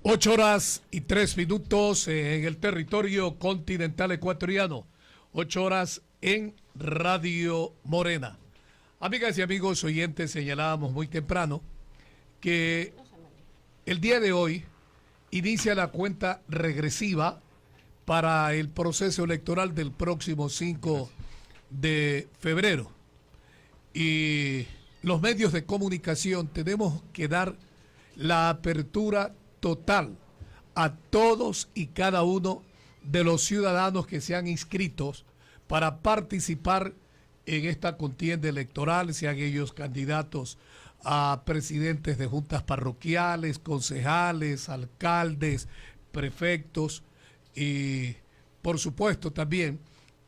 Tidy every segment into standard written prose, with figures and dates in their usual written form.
8:03 en el territorio continental ecuatoriano. 8 horas en Radio Morena. Amigas y amigos oyentes, señalábamos muy temprano que el día de hoy inicia la cuenta regresiva para el proceso electoral del próximo 5 de febrero. Y los medios de comunicación tenemos que dar la apertura total a todos y cada uno de los ciudadanos que se han inscrito para participar en esta contienda electoral, sean ellos candidatos a presidentes de juntas parroquiales, concejales, alcaldes, prefectos y por supuesto también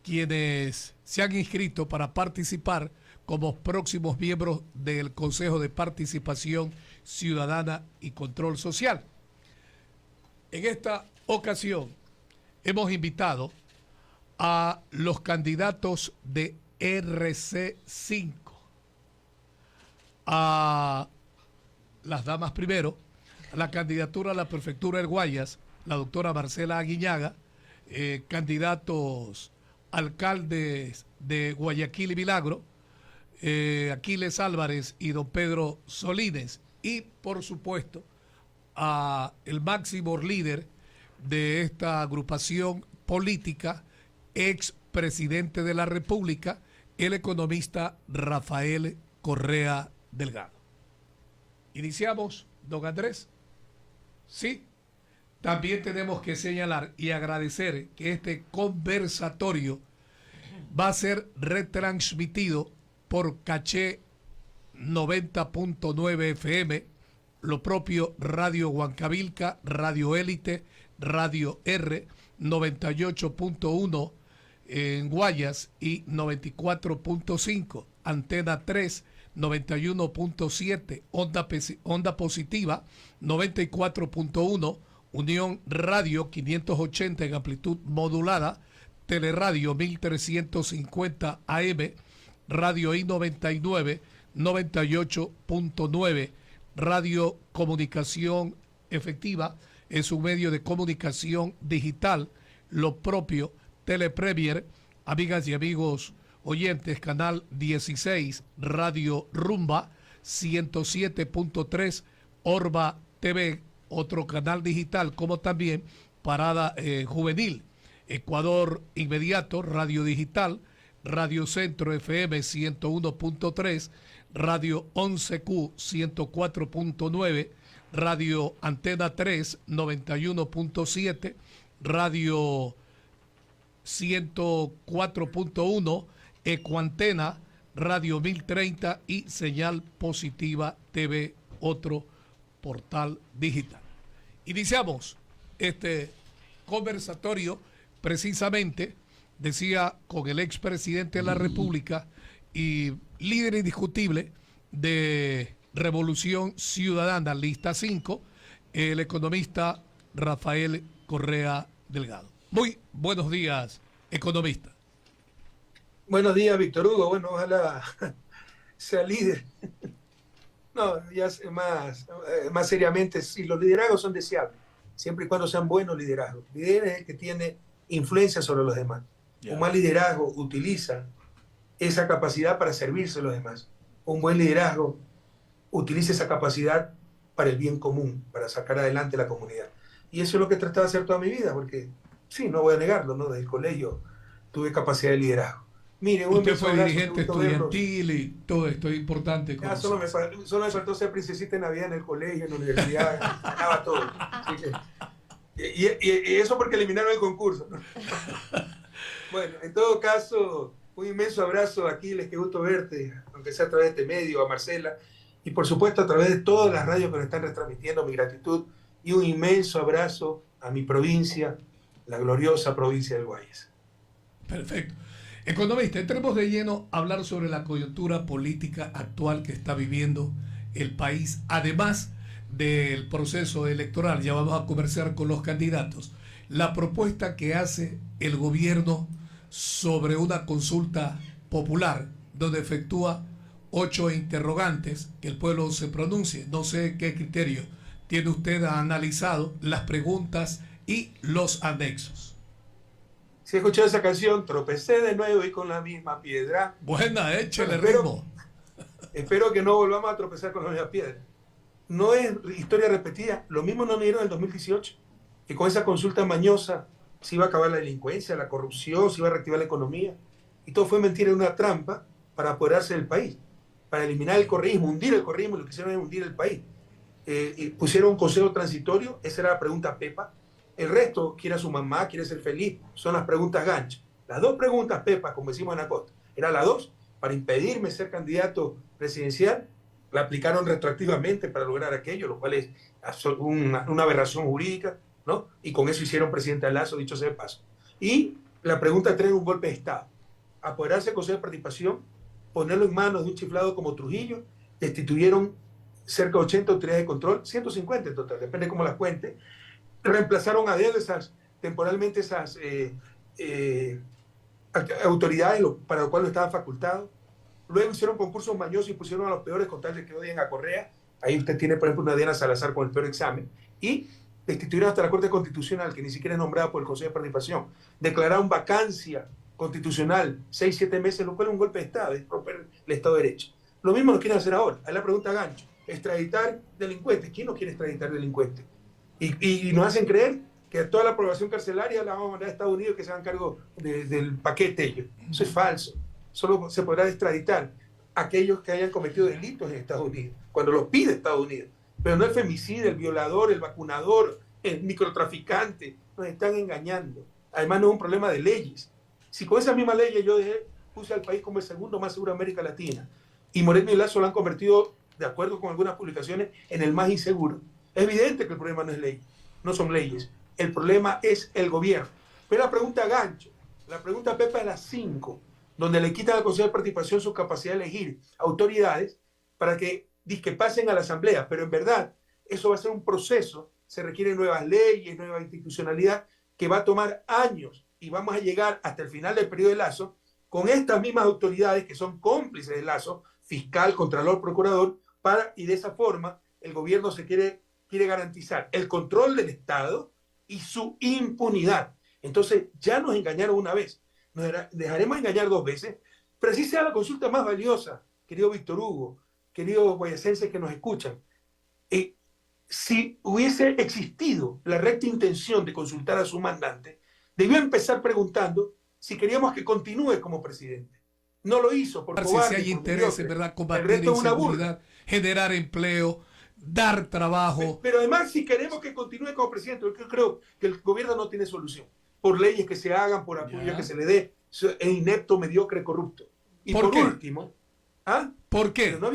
quienes se han inscrito para participar como próximos miembros del Consejo de Participación Ciudadana y Control Social. En esta ocasión hemos invitado a los candidatos de RC5, a las damas primero, a la candidatura a la prefectura del Guayas, la doctora Marcela Aguiñaga, candidatos alcaldes de Guayaquil y Milagro, Aquiles Álvarez y don Pedro Solínez, y por supuesto a el máximo líder de esta agrupación política, ex presidente de la República, el economista Rafael Correa Delgado. Iniciamos, don Andrés. Sí, también tenemos que señalar y agradecer que este conversatorio va a ser retransmitido por Caché 90.9 FM, lo propio Radio Huancavilca, Radio Élite, Radio R, 98.1 en Guayas y 94.5, Antena 3, 91.7, Onda Positiva, 94.1, Unión Radio 580 en amplitud modulada, Teleradio 1350 AM, Radio I99, 98.9, Radio Comunicación Efectiva, es un medio de comunicación digital, lo propio Telepremier, amigas y amigos oyentes, Canal 16, Radio Rumba, 107.3, Orba TV, otro canal digital, como también Parada Juvenil, Ecuador Inmediato, Radio Digital, Radio Centro FM 101.3, Radio 11Q 104.9, Radio Antena 3 91.7, Radio 104.1, Ecoantena, Radio 1030 y Señal Positiva TV, otro portal digital. Iniciamos este conversatorio precisamente, decía, con el expresidente de la República y líder indiscutible de Revolución Ciudadana, lista 5, el economista Rafael Correa Delgado. Muy buenos días, economista. Buenos días, Víctor Hugo. Bueno, ojalá sea líder. No, ya más seriamente, sí, los liderazgos son deseables, siempre y cuando sean buenos liderazgos. El líder es el que tiene influencia sobre los demás. Un mal liderazgo utiliza esa capacidad para servirse a los demás. Un buen liderazgo utiliza esa capacidad para el bien común, para sacar adelante la comunidad. Y eso es lo que he tratado de hacer toda mi vida, porque sí, no voy a negarlo, ¿no? Desde el colegio tuve capacidad de liderazgo. Mire, usted fue dirigente estudiantil y todo esto es importante. Solo me faltó ser princesita de Navidad en el colegio, en la universidad, ganaba todo. Así que, y eso porque eliminaron el concurso, ¿no? Bueno, en todo caso, un inmenso abrazo a Aquiles, qué gusto verte, aunque sea a través de este medio, a Marcela, y por supuesto a través de todas las radios que nos están retransmitiendo, mi gratitud, y un inmenso abrazo a mi provincia, la gloriosa provincia del Guayas. Perfecto. Economista, entremos de lleno a hablar sobre la coyuntura política actual que está viviendo el país, además del proceso electoral. Ya vamos a conversar con los candidatos. La propuesta que hace el gobierno sobre una consulta popular donde efectúa 8 interrogantes, que el pueblo se pronuncie. No sé qué criterio tiene usted analizado las preguntas y los anexos? Si he escuchado esa canción, tropecé de nuevo y con la misma piedra. Buena, échale Bueno, ritmo. espero que no volvamos a tropezar con la misma piedra. No es historia repetida. Lo mismo nos dieron en el 2018, que con esa consulta mañosa se iba a acabar la delincuencia, la corrupción, se iba a reactivar la economía. Y todo fue mentira, en una trampa para apoderarse del país, para eliminar el correísmo, hundir el correísmo. Lo que hicieron es hundir el país. Y pusieron un consejo transitorio, esa era la pregunta Pepa. El resto, quiere a su mamá, quiere ser feliz, son las preguntas gancho. Las dos preguntas Pepa, como decimos en la costa, eran las dos para impedirme ser candidato presidencial. La aplicaron retroactivamente para lograr aquello, lo cual es una aberración jurídica, ¿no? Y con eso hicieron presidente a Lazo, dicho sea de paso. Y la pregunta 3 es un golpe de Estado. Apoderarse del Consejo de Participación, ponerlo en manos de un chiflado como Trujillo, destituyeron cerca de 80 autoridades de control, 150 en total, depende cómo las cuente, reemplazaron a dedo temporalmente esas autoridades para lo cual no estaban facultados. Luego hicieron concursos mañosos y pusieron a los peores con tal de que odien a Correa. Ahí usted tiene, por ejemplo, una Diana Salazar con el peor examen. Y destituyeron hasta la Corte Constitucional, que ni siquiera es nombrada por el Consejo de Participación. Declararon vacancia constitucional 6-7 meses, lo cual es un golpe de Estado, es romper el Estado de Derecho. Lo mismo lo quieren hacer ahora. Ahí la pregunta gancho. Extraditar delincuentes. ¿Quién no quiere extraditar delincuentes? Y nos hacen creer que toda la población carcelaria la vamos a mandar a Estados Unidos, que se hagan cargo del paquete ellos. Eso es falso. Solo se podrá extraditar a aquellos que hayan cometido delitos en Estados Unidos, cuando los pide Estados Unidos. Pero no el femicida, el violador, el vacunador, el microtraficante. Nos están engañando. Además no es un problema de leyes. Si con esas mismas leyes yo puse al país como el segundo más seguro de América Latina, y Moreno y Lazo lo han convertido, de acuerdo con algunas publicaciones, en el más inseguro. Es evidente que el problema no es ley, no son leyes. El problema es el gobierno. Pero la pregunta gancho, la pregunta Pepa es la 5, donde le quitan al Consejo de Participación su capacidad de elegir autoridades para que pasen a la Asamblea. Pero en verdad, eso va a ser un proceso, se requieren nuevas leyes, nueva institucionalidad, que va a tomar años y vamos a llegar hasta el final del periodo de Lazo con estas mismas autoridades que son cómplices de Lazo, fiscal, contralor, procurador, y de esa forma el gobierno se quiere garantizar el control del Estado y su impunidad. Entonces ya nos engañaron una vez, nos dejaremos engañar 2 veces, pero así sea la consulta más valiosa, querido Víctor Hugo, queridos guayacenses que nos escuchan. Si hubiese existido la recta intención de consultar a su mandante, debió empezar preguntando si queríamos que continúe como presidente. No lo hizo por cobarde. Si hay interés, ¿verdad? Combatir inseguridad, generar empleo, dar trabajo. Pero además, si queremos que continúe como presidente, yo creo que el gobierno no tiene solución. Por leyes que se hagan, por apoyo que se le dé, es inepto, mediocre, corrupto. Y por último, ¿por qué? No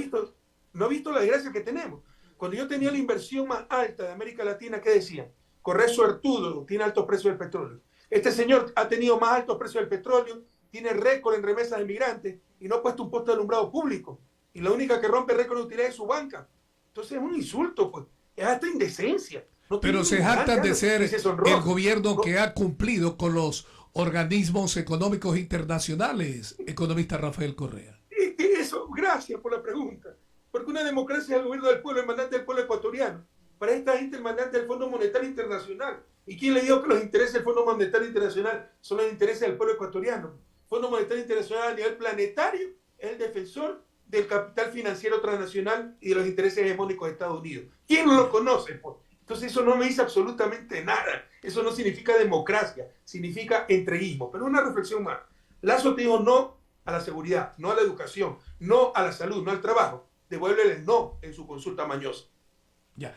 ha visto la desgracia que tenemos. Cuando yo tenía la inversión más alta de América Latina, ¿qué decían? Correa suertudo, tiene altos precios del petróleo. Este señor ha tenido más altos precios del petróleo, tiene récord en remesas de migrantes y no ha puesto un poste de alumbrado público. Y la única que rompe récord de utilidad es su banca. Entonces es un insulto, pues. Es hasta indecencia. Pero se jactan de ser el gobierno que ha cumplido con los organismos económicos internacionales, economista Rafael Correa. Eso, gracias por la pregunta. Porque una democracia es el gobierno del pueblo, el mandante del pueblo ecuatoriano. Para esta gente el mandante del Fondo Monetario Internacional. ¿Y quién le dijo que los intereses del Fondo Monetario Internacional son los intereses del pueblo ecuatoriano? El Fondo Monetario Internacional a nivel planetario es el defensor del capital financiero transnacional y de los intereses hegemónicos de Estados Unidos. ¿Quién no lo conoce? Pues? Entonces eso no me dice absolutamente nada. Eso no significa democracia, significa entreguismo. Pero una reflexión más. Lazo te dijo no a la seguridad, no a la educación, no a la salud, no al trabajo. Devuélvele el no en su consulta mañosa. Ya.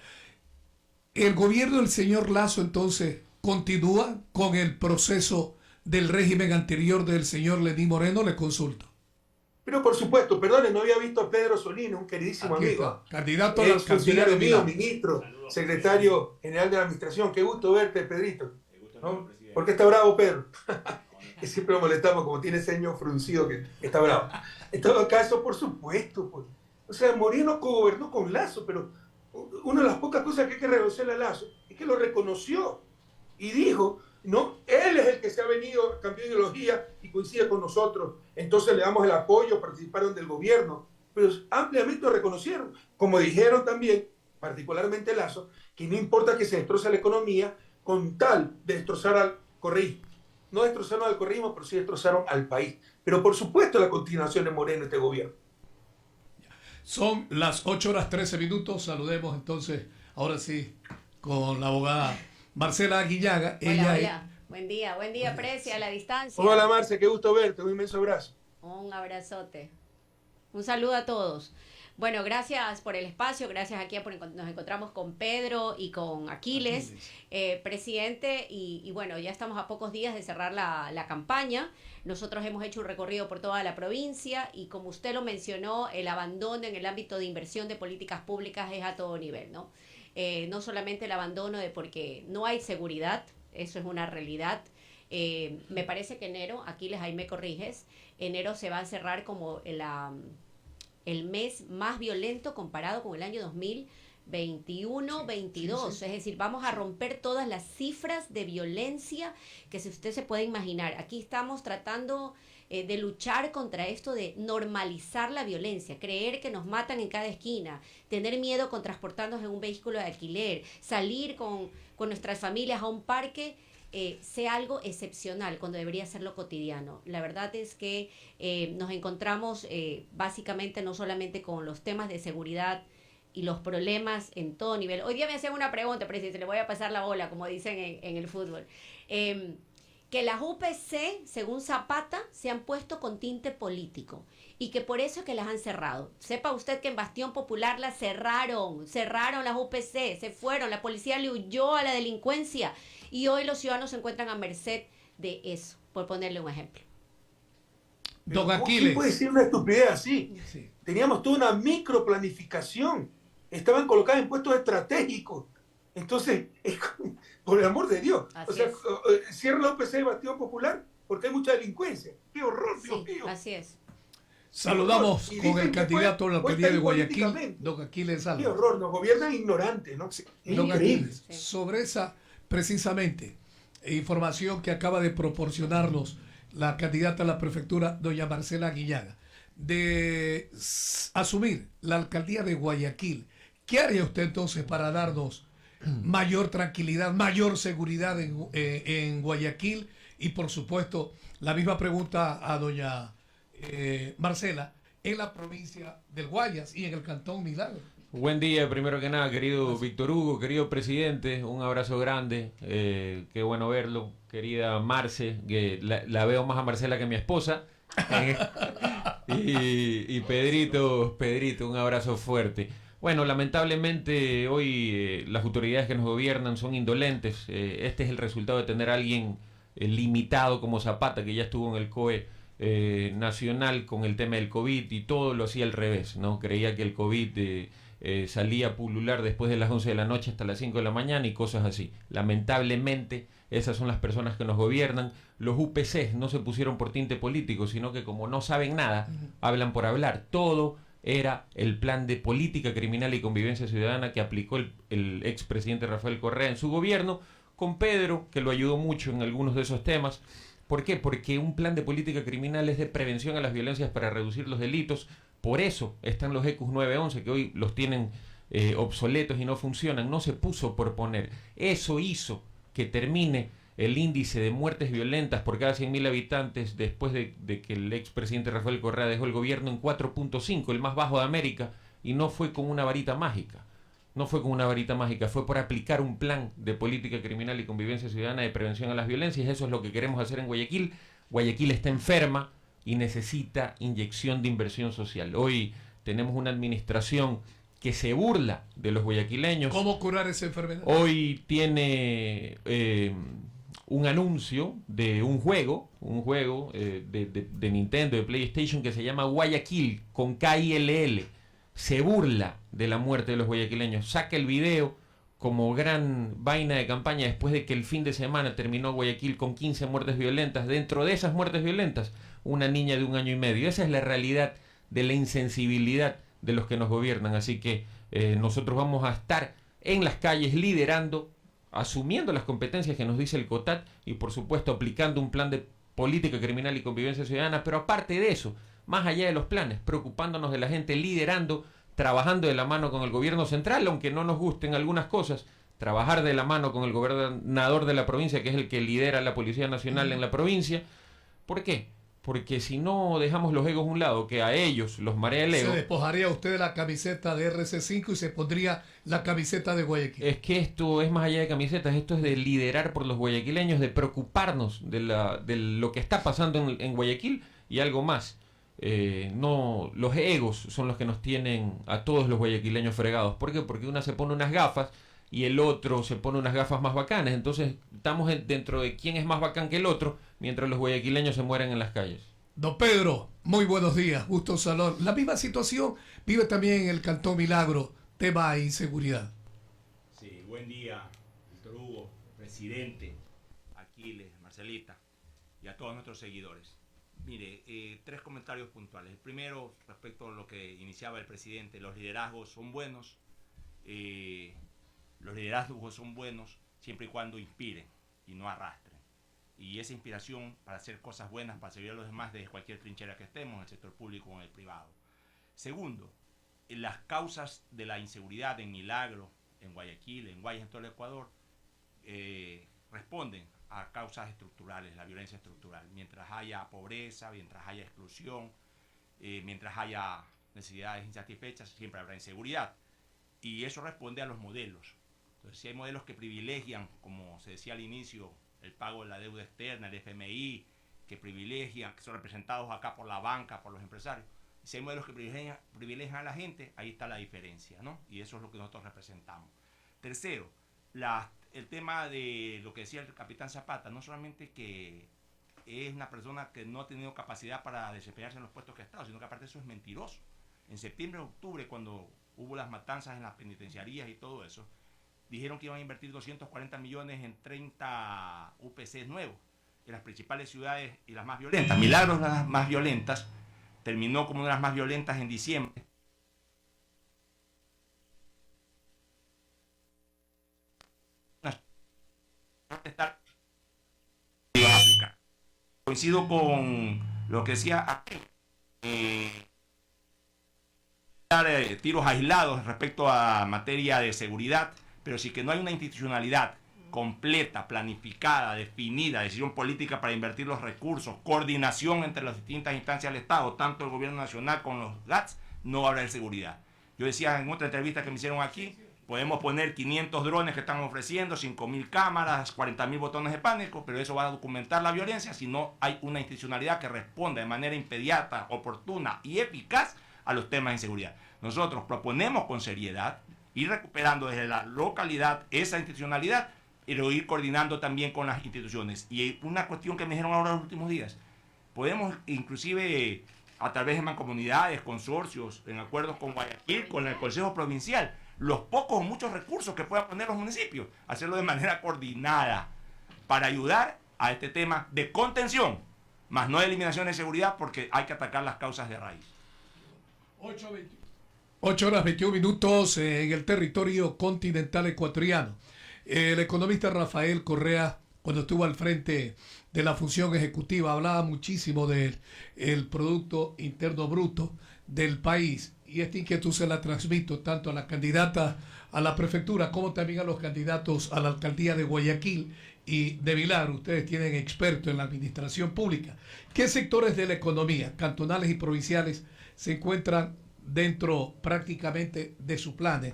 El gobierno del señor Lazo entonces continúa con el proceso del régimen anterior del señor Lenín Moreno, le consulto. Pero por supuesto, perdone, no había visto a Pedro Solino, un queridísimo amigo. Candidato a la alcaldía de mío, ministro, secretario general de la administración. Qué gusto verte, Pedrito. ¿No? ¿Por qué está bravo, Pedro? Que siempre lo molestamos, como tiene ceño fruncido, que está bravo. En todo caso, por supuesto, pues. O sea, Moreno gobernó con Lazo, pero una de las pocas cosas que hay que reconocerle a Lazo es que lo reconoció y dijo, no, él es el que se ha venido, cambió de ideología y coincide con nosotros, entonces le damos el apoyo, participaron del gobierno, pero ampliamente lo reconocieron, como dijeron también, particularmente Lazo, que no importa que se destroce la economía con tal de destrozar al correísmo. No destrozaron al correísmo, pero sí destrozaron al país. Pero por supuesto la continuación de Moreno este gobierno. Son las 8:13. Saludemos entonces, ahora sí, con la abogada Marcela Guillaga. Hola, hola. Buen día, Precia, a la distancia. Hola, Marce, qué gusto verte, un inmenso abrazo. Un abrazote. Un saludo a todos. Bueno, gracias por el espacio, gracias aquí nos encontramos con Pedro y con Aquiles. Presidente, y bueno, ya estamos a pocos días de cerrar la campaña. Nosotros hemos hecho un recorrido por toda la provincia y como usted lo mencionó, el abandono en el ámbito de inversión de políticas públicas es a todo nivel, ¿no? No solamente el abandono de porque no hay seguridad, eso es una realidad. Me parece que enero, Aquiles, ahí me corriges, enero se va a cerrar como el mes más violento comparado con el año 2021-22. Sí. Es decir, vamos a romper todas las cifras de violencia que si usted se puede imaginar. Aquí estamos tratando de luchar contra esto de normalizar la violencia, creer que nos matan en cada esquina, tener miedo con transportarnos en un vehículo de alquiler, salir con nuestras familias a un parque, sea algo excepcional cuando debería ser lo cotidiano. La verdad es que nos encontramos básicamente no solamente con los temas de seguridad y los problemas en todo nivel. Hoy día me hacían una pregunta, presidente, le voy a pasar la bola, como dicen en el fútbol. Que las UPC, según Zapata, se han puesto con tinte político y que por eso es que las han cerrado. Sepa usted que en Bastión Popular las cerraron las UPC, se fueron, la policía le huyó a la delincuencia y hoy los ciudadanos se encuentran a merced de eso, por ponerle un ejemplo. Don Aquiles. ¿Quién puede decir una estupidez así? Sí. Teníamos toda una microplanificación, estaban colocadas en puestos estratégicos. Entonces, por el amor de Dios, cierra la OPC de Bastión Popular porque hay mucha delincuencia. ¡Qué horror, sí, Dios mío! Así es. Saludamos con el candidato a la alcaldía de Guayaquil, don Aquiles Alba. ¡Qué horror! Nos gobiernan ignorantes, ¿no? Sí. Don Aquiles, sobre esa, precisamente, información que acaba de proporcionarnos la candidata a la prefectura, doña Marcela Guillaga, de asumir la alcaldía de Guayaquil, ¿qué haría usted entonces para darnos mayor tranquilidad, mayor seguridad en Guayaquil? Y por supuesto, la misma pregunta a doña Marcela, en la provincia del Guayas y en el Cantón Milagro. Buen día, primero que nada, querido Víctor Hugo, querido presidente, un abrazo grande, qué bueno verlo, querida Marce, que la veo más a Marcela que a mi esposa, y Pedrito, un abrazo fuerte. Bueno, lamentablemente hoy las autoridades que nos gobiernan son indolentes. Este es el resultado de tener a alguien limitado como Zapata, que ya estuvo en el COE nacional con el tema del COVID y todo lo hacía al revés, ¿no? Creía que el COVID salía a pulular después de las 11 de la noche hasta las 5 de la mañana y cosas así. Lamentablemente, esas son las personas que nos gobiernan. Los UPC no se pusieron por tinte político, sino que como no saben nada, hablan por hablar. Todo era el plan de política criminal y convivencia ciudadana que aplicó el expresidente Rafael Correa en su gobierno, con Pedro, que lo ayudó mucho en algunos de esos temas. ¿Por qué? Porque un plan de política criminal es de prevención a las violencias para reducir los delitos. Por eso están los ECUS 911, que hoy los tienen obsoletos y no funcionan. No se puso por poner. Eso hizo que termine el índice de muertes violentas por cada 100.000 habitantes después de que el expresidente Rafael Correa dejó el gobierno en 4.5, el más bajo de América, y no fue con una varita mágica. No fue con una varita mágica, fue por aplicar un plan de política criminal y convivencia ciudadana de prevención a las violencias. Eso es lo que queremos hacer en Guayaquil. Guayaquil está enferma y necesita inyección de inversión social. Hoy tenemos una administración que se burla de los guayaquileños. ¿Cómo curar esa enfermedad? Hoy tiene un anuncio de un juego de Nintendo, de PlayStation, que se llama Guayaquil, con KILL. Se burla de la muerte de los guayaquileños. Saca el video como gran vaina de campaña después de que el fin de semana terminó Guayaquil con 15 muertes violentas. Dentro de esas muertes violentas, una niña de 1 año y medio. Esa es la realidad de la insensibilidad de los que nos gobiernan. Así que nosotros vamos a estar en las calles liderando, asumiendo las competencias que nos dice el COTAT y por supuesto aplicando un plan de política criminal y convivencia ciudadana, pero aparte de eso, más allá de los planes, preocupándonos de la gente, liderando, trabajando de la mano con el gobierno central, aunque no nos gusten algunas cosas, trabajar de la mano con el gobernador de la provincia, que es el que lidera la Policía Nacional en la provincia. ¿Por qué? Porque si no dejamos los egos a un lado, que a ellos los marea el ego... Se despojaría usted de la camiseta de RC5 y se pondría la camiseta de Guayaquil. Es que esto es más allá de camisetas, esto es de liderar por los guayaquileños, de preocuparnos de lo que está pasando en Guayaquil y algo más. No, los egos son los que nos tienen a todos los guayaquileños fregados. ¿Por qué? Porque una se pone unas gafas y el otro se pone unas gafas más bacanas. Entonces estamos dentro de quién es más bacán que el otro, mientras los guayaquileños se mueren en las calles. Don Pedro, muy buenos días, gusto salón. La misma situación vive también en el Cantón Milagro, tema de inseguridad. Sí, buen día, Víctor Hugo, presidente, Aquiles, Marcelita y a todos nuestros seguidores. Mire, 3 comentarios puntuales. El primero, respecto a lo que iniciaba el presidente, los liderazgos son buenos. Los liderazgos son buenos siempre y cuando inspiren y no arrastren. Y esa inspiración para hacer cosas buenas, para servir a los demás desde cualquier trinchera que estemos, en el sector público o en el privado. Segundo, las causas de la inseguridad en Milagro, en Guayaquil, en Guayas, en todo el Ecuador, responden a causas estructurales, la violencia estructural. Mientras haya pobreza, mientras haya exclusión, mientras haya necesidades insatisfechas, siempre habrá inseguridad. Y eso responde a los modelos. Entonces, si hay modelos que privilegian, como se decía al inicio, el pago de la deuda externa, el FMI, que privilegian, que son representados acá por la banca, por los empresarios, y si hay modelos que privilegian a la gente, ahí está la diferencia, ¿no? Y eso es lo que nosotros representamos. Tercero, el tema de lo que decía el capitán Zapata, no solamente que es una persona que no ha tenido capacidad para desempeñarse en los puestos que ha estado, sino que aparte de eso es mentiroso. En septiembre o octubre, cuando hubo las matanzas en las penitenciarías y todo eso, dijeron que iban a invertir 240 millones en 30 UPCs nuevos en las principales ciudades y las más violentas. Milagros, las más violentas, terminó como una de las más violentas en diciembre. Coincido con lo que decía tiros aislados respecto a materia de seguridad, pero sí que no hay una institucionalidad completa, planificada, definida, decisión política para invertir los recursos, coordinación entre las distintas instancias del Estado, tanto el gobierno nacional con los GATS, no va a haber seguridad. Yo decía en otra entrevista que me hicieron aquí, podemos poner 500 drones que están ofreciendo, 5.000 cámaras, 40.000 botones de pánico, pero eso va a documentar la violencia si no hay una institucionalidad que responda de manera inmediata, oportuna y eficaz a los temas de inseguridad. Nosotros proponemos con seriedad ir recuperando desde la localidad esa institucionalidad, pero ir coordinando también con las instituciones. Y una cuestión que me dijeron ahora en los últimos días, podemos inclusive a través de mancomunidades, consorcios, en acuerdos con Guayaquil, con el Consejo Provincial, los pocos o muchos recursos que puedan poner los municipios, hacerlo de manera coordinada para ayudar a este tema de contención, más no de eliminación de seguridad, porque hay que atacar las causas de raíz. 8 horas 21 minutos en el territorio continental ecuatoriano. El economista Rafael Correa, cuando estuvo al frente de la función ejecutiva, hablaba muchísimo del Producto Interno Bruto del país. Y esta inquietud se la transmito tanto a la candidata a la prefectura como también a los candidatos a la alcaldía de Guayaquil y de Milagro. Ustedes tienen expertos en la administración pública. ¿Qué sectores de la economía, cantonales y provinciales, se encuentran dentro prácticamente de sus planes,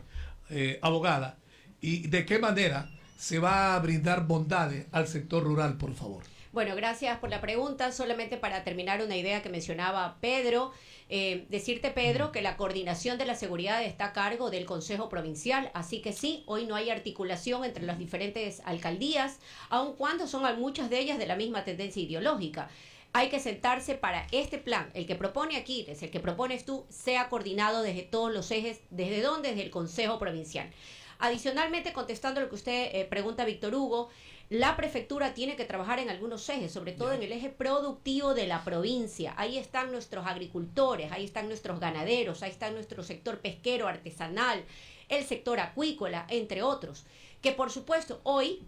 abogada? ¿Y de qué manera se va a brindar bondades al sector rural, por favor? Bueno, gracias por la pregunta. Solamente para terminar una idea que mencionaba Pedro, decirte, Pedro, que la coordinación de la seguridad está a cargo del Consejo Provincial, así que sí, hoy no hay articulación entre las diferentes alcaldías, aun cuando son muchas de ellas de la misma tendencia ideológica. Hay que sentarse para este plan, el que propone Aquiles, el que propones tú, sea coordinado desde todos los ejes. ¿Desde dónde? Desde el Consejo Provincial. Adicionalmente, contestando lo que usted pregunta, Víctor Hugo, la prefectura tiene que trabajar en algunos ejes, sobre todo en el eje productivo de la provincia. Ahí están nuestros agricultores, ahí están nuestros ganaderos, ahí está nuestro sector pesquero, artesanal, el sector acuícola, entre otros, que por supuesto hoy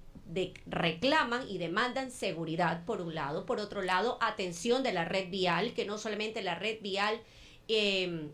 reclaman y demandan seguridad por un lado, por otro lado atención de la red vial, que no solamente la red vial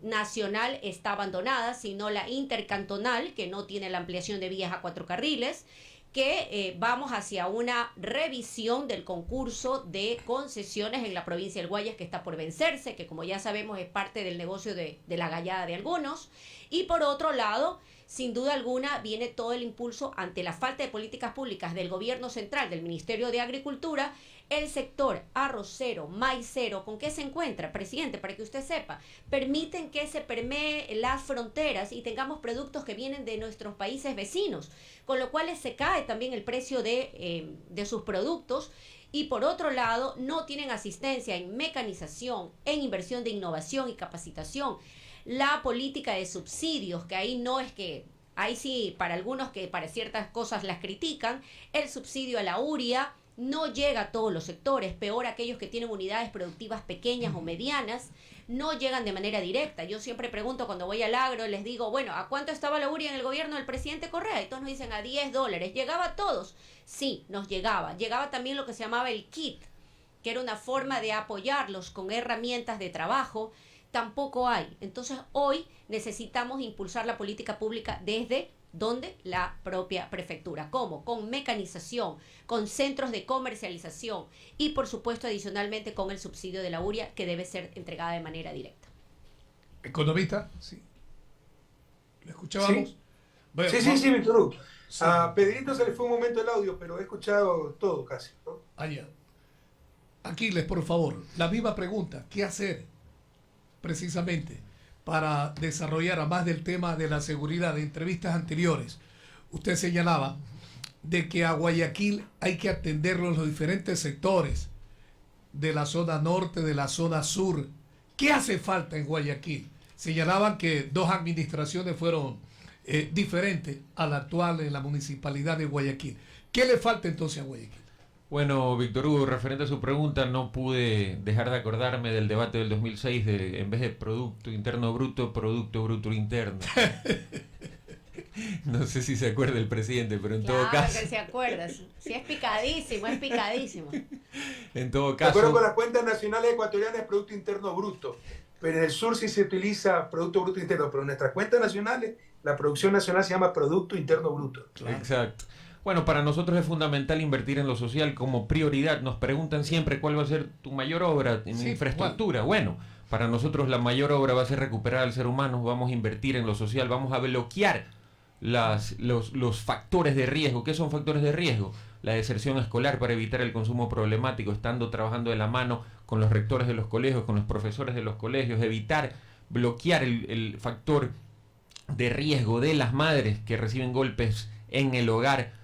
nacional está abandonada, sino la intercantonal, que no tiene la ampliación de vías a 4 carriles, que vamos hacia una revisión del concurso de concesiones en la provincia del Guayas, que está por vencerse, que como ya sabemos es parte del negocio de la gallada de algunos. Y por otro lado, sin duda alguna, viene todo el impulso ante la falta de políticas públicas del gobierno central, del Ministerio de Agricultura. El sector arrocero, maicero, ¿con qué se encuentra, presidente? Para que usted sepa, permiten que se permee las fronteras y tengamos productos que vienen de nuestros países vecinos, con lo cual se cae también el precio de sus productos. Y por otro lado, no tienen asistencia en mecanización, en inversión de innovación y capacitación. La política de subsidios, que ahí no es que, ahí sí, para algunos que para ciertas cosas las critican, el subsidio a la uria no llega a todos los sectores, peor aquellos que tienen unidades productivas pequeñas o medianas, no llegan de manera directa. Yo siempre pregunto cuando voy al agro, les digo, bueno, ¿a cuánto estaba la uria en el gobierno del presidente Correa? Y todos nos dicen a $10. ¿Llegaba a todos? Sí, nos llegaba. Llegaba también lo que se llamaba el kit, que era una forma de apoyarlos con herramientas de trabajo. Tampoco hay. Entonces hoy necesitamos impulsar la política pública desde ¿dónde? La propia prefectura. ¿Cómo? Con mecanización, con centros de comercialización y por supuesto adicionalmente con el subsidio de la uria, que debe ser entregada de manera directa. Economista, sí. ¿Lo escuchábamos? Sí, Bueno, sí, Víctor Hugo. Sí. A Pedrito se le fue un momento el audio, pero he escuchado todo casi, ¿no? Allá. Aquiles, por favor, la misma pregunta. ¿Qué hacer precisamente para desarrollar, a más del tema de la seguridad? De entrevistas anteriores, usted señalaba de que a Guayaquil hay que atenderlo en los diferentes sectores de la zona norte, de la zona sur. ¿Qué hace falta en Guayaquil? Señalaban que 2 administraciones fueron diferentes a la actual en la municipalidad de Guayaquil. ¿Qué le falta entonces a Guayaquil? Bueno, Víctor Hugo, referente a su pregunta, no pude dejar de acordarme del debate del 2006 de, en vez de Producto Interno Bruto, Producto Bruto Interno. No sé si se acuerda el presidente, pero en todo caso... que se acuerda. Sí, es picadísimo, es picadísimo. En todo De acuerdo caso... con las cuentas nacionales ecuatorianas es Producto Interno Bruto, pero en el sur sí se utiliza Producto Bruto Interno, pero en nuestras cuentas nacionales la producción nacional se llama Producto Interno Bruto. Claro. Exacto. Bueno, para nosotros es fundamental invertir en lo social como prioridad. Nos preguntan siempre cuál va a ser tu mayor obra en infraestructura. Bueno, para nosotros la mayor obra va a ser recuperar al ser humano. Vamos a invertir en lo social, vamos a bloquear los factores de riesgo. ¿Qué son factores de riesgo? La deserción escolar para evitar el consumo problemático, estando trabajando de la mano con los rectores de los colegios, con los profesores de los colegios, bloquear el factor de riesgo de las madres que reciben golpes en el hogar,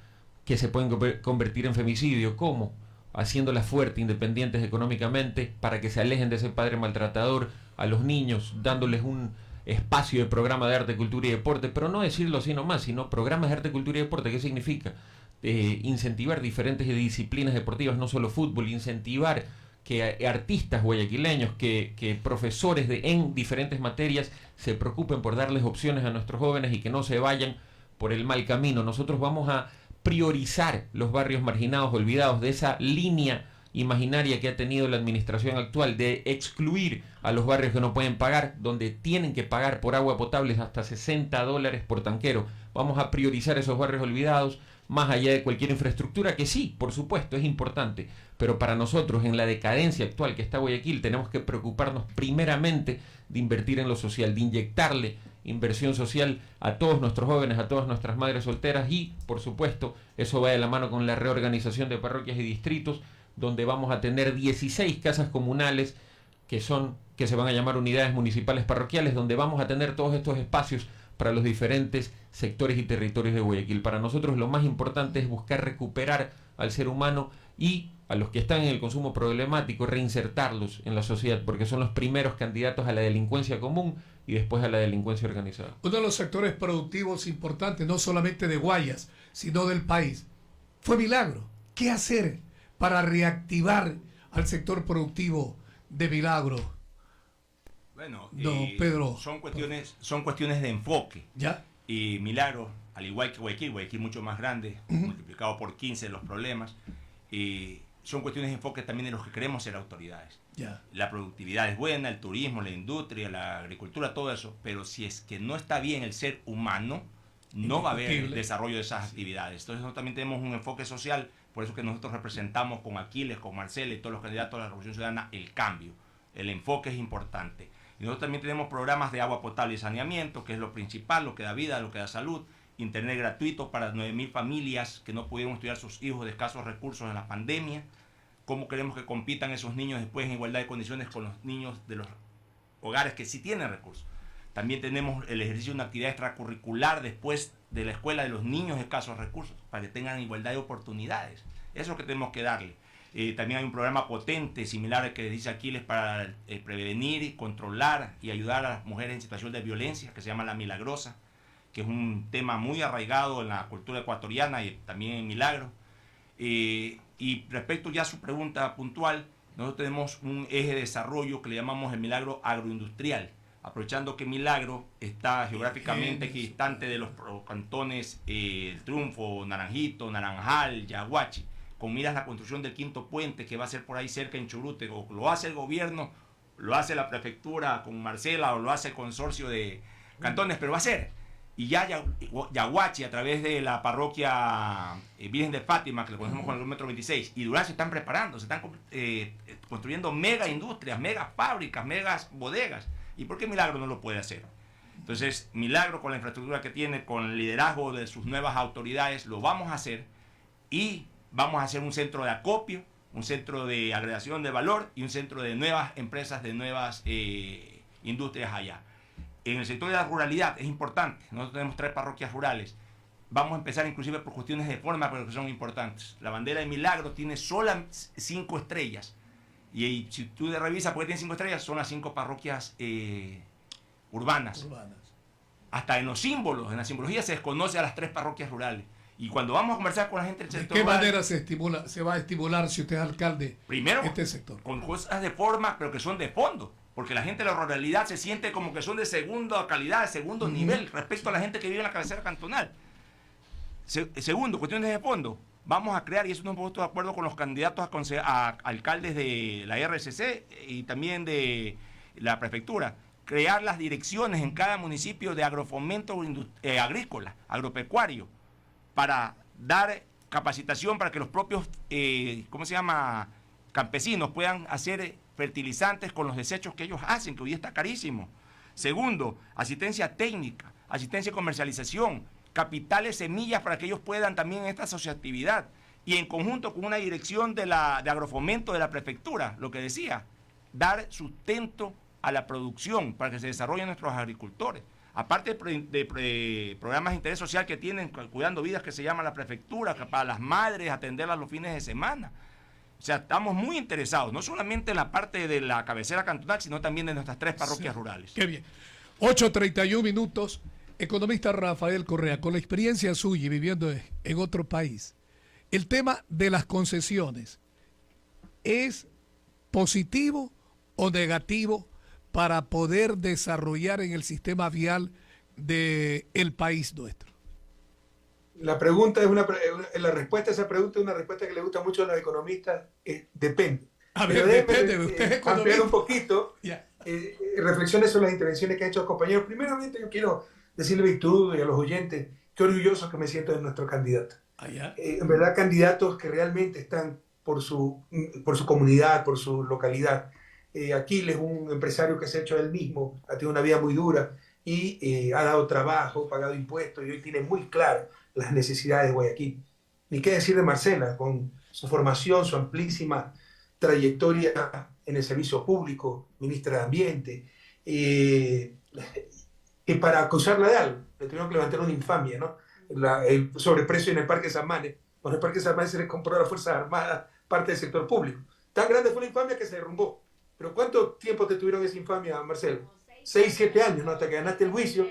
que se pueden convertir en femicidio. ¿Cómo? Haciéndolas fuertes, independientes económicamente, para que se alejen de ese padre maltratador, a los niños, dándoles un espacio de programa de arte, cultura y deporte, pero no decirlo así nomás, sino programas de arte, cultura y deporte. ¿Qué significa? Incentivar diferentes disciplinas deportivas, no solo fútbol, incentivar que artistas guayaquileños, que profesores en diferentes materias se preocupen por darles opciones a nuestros jóvenes y que no se vayan por el mal camino. Nosotros vamos a priorizar los barrios marginados, olvidados, de esa línea imaginaria que ha tenido la administración actual de excluir a los barrios que no pueden pagar, donde tienen que pagar por agua potable hasta $60 por tanquero. Vamos a priorizar esos barrios olvidados, más allá de cualquier infraestructura, que sí, por supuesto, es importante, pero para nosotros, en la decadencia actual que está Guayaquil, tenemos que preocuparnos primeramente de invertir en lo social, de inyectarle inversión social a todos nuestros jóvenes, a todas nuestras madres solteras, y por supuesto eso va de la mano con la reorganización de parroquias y distritos, donde vamos a tener 16 casas comunales que se van a llamar unidades municipales parroquiales, donde vamos a tener todos estos espacios para los diferentes sectores y territorios de Guayaquil. Para nosotros lo más importante es buscar recuperar al ser humano y a los que están en el consumo problemático, reinsertarlos en la sociedad, porque son los primeros candidatos a la delincuencia común y después a la delincuencia organizada. Uno de los sectores productivos importantes, no solamente de Guayas, sino del país, fue Milagro. ¿Qué hacer para reactivar al sector productivo de Milagro? Bueno, Pedro, son cuestiones de enfoque. ¿Ya? Y Milagro, al igual que Guayaquil mucho más grande, multiplicado por 15 los problemas, son cuestiones de enfoque también de los que queremos ser autoridades. Ya. La productividad es buena, el turismo, la industria, la agricultura, todo eso, pero si es que no está bien el ser humano, no va a haber el desarrollo de esas actividades. Entonces nosotros también tenemos un enfoque social, por eso que nosotros representamos con Aquiles, con Marcela y todos los candidatos a la Revolución Ciudadana el cambio. El enfoque es importante. Y nosotros también tenemos programas de agua potable y saneamiento, que es lo principal, lo que da vida, lo que da salud. Internet gratuito para 9.000 familias que no pudieron estudiar sus hijos de escasos recursos en la pandemia. Cómo queremos que compitan esos niños después en igualdad de condiciones con los niños de los hogares que sí tienen recursos. También tenemos el ejercicio de una actividad extracurricular después de la escuela de los niños de escasos recursos, para que tengan igualdad de oportunidades. Eso es lo que tenemos que darle. También hay un programa potente, similar al que dice Aquiles, para prevenir, controlar y ayudar a las mujeres en situación de violencia, que se llama La Milagrosa, que es un tema muy arraigado en la cultura ecuatoriana y también en Milagro. Y respecto ya a su pregunta puntual, nosotros tenemos un eje de desarrollo que le llamamos el Milagro Agroindustrial, aprovechando que Milagro está geográficamente equidistante de los cantones El Triunfo, Naranjito, Naranjal, Yaguachi, con miras a la construcción del quinto puente que va a ser por ahí cerca en Churute, o lo hace el gobierno, lo hace la prefectura con Marcela, o lo hace el consorcio de cantones, pero va a ser. Y ya Yaguachi, a través de la parroquia Virgen de Fátima, que lo conocemos con el kilómetro 26, y Durán se están preparando, se están construyendo mega industrias, mega fábricas, megas bodegas. ¿Y por qué Milagro no lo puede hacer? Entonces, Milagro, con la infraestructura que tiene, con el liderazgo de sus nuevas autoridades, lo vamos a hacer, y vamos a hacer un centro de acopio, un centro de agregación de valor y un centro de nuevas empresas, de nuevas industrias allá. En el sector de la ruralidad es importante. Nosotros tenemos 3 parroquias rurales. Vamos a empezar inclusive por cuestiones de forma, pero que son importantes. La bandera de Milagro tiene sola 5 estrellas. Y si tú revisas por qué tiene 5 estrellas, son las 5 parroquias urbanas. Hasta en los símbolos, en la simbología, se desconoce a las 3 parroquias rurales. Y cuando vamos a conversar con la gente del sector ¿De qué rural, manera se va a estimular, si usted es alcalde, primero, este sector? Con cosas de forma, pero que son de fondo. Porque la gente de la ruralidad se siente como que son de segunda calidad, de segundo nivel respecto a la gente que vive en la cabecera cantonal. Segundo, cuestiones de fondo. Vamos a crear, y eso no hemos puesto de acuerdo con los candidatos a alcaldes de la RCC y también de la prefectura, crear las direcciones en cada municipio de agrofomento agrícola, agropecuario, para dar capacitación para que los propios, campesinos puedan hacer fertilizantes con los desechos que ellos hacen, que hoy está carísimo. Segundo, asistencia técnica, asistencia de comercialización, capitales, semillas para que ellos puedan también en esta asociatividad, y en conjunto con una dirección de agrofomento de la prefectura, lo que decía, dar sustento a la producción para que se desarrollen nuestros agricultores. Aparte de programas de interés social que tienen, cuidando vidas, que se llama la prefectura, que para las madres, atenderlas los fines de semana. O sea, estamos muy interesados, no solamente en la parte de la cabecera cantonal, sino también de nuestras 3 parroquias rurales. Qué bien. 8:31 minutos. Economista Rafael Correa, con la experiencia suya y viviendo en otro país, el tema de las concesiones, ¿es positivo o negativo para poder desarrollar en el sistema vial del país nuestro? La pregunta es la respuesta a esa pregunta es una respuesta que le gusta mucho a los economistas. Depende. A ver, depende. Usted es economista. Ampliar un poquito. Yeah. Reflexiones sobre las intervenciones que han hecho los compañeros. Primeramente, yo quiero decirle a Víctor Hugo y a los oyentes qué orgulloso que me siento de nuestro candidato. En verdad, candidatos que realmente están por su comunidad, por su localidad. Aquiles, un empresario que se ha hecho él mismo, ha tenido una vida muy dura y ha dado trabajo, pagado impuestos, y hoy tiene muy claro las necesidades de Guayaquil. Ni qué decir de Marcela, con su formación, su amplísima trayectoria en el servicio público, ministra de Ambiente, que para acusarla de algo, le tuvieron que levantar una infamia, ¿no? El sobreprecio en el Parque San Manes. Con el Parque San Manes se le compró a las Fuerzas Armadas parte del sector público. Tan grande fue la infamia que se derrumbó. Pero ¿cuánto tiempo te tuvieron esa infamia, Marcelo? 6, 7 años, ¿no? Hasta que ganaste el juicio.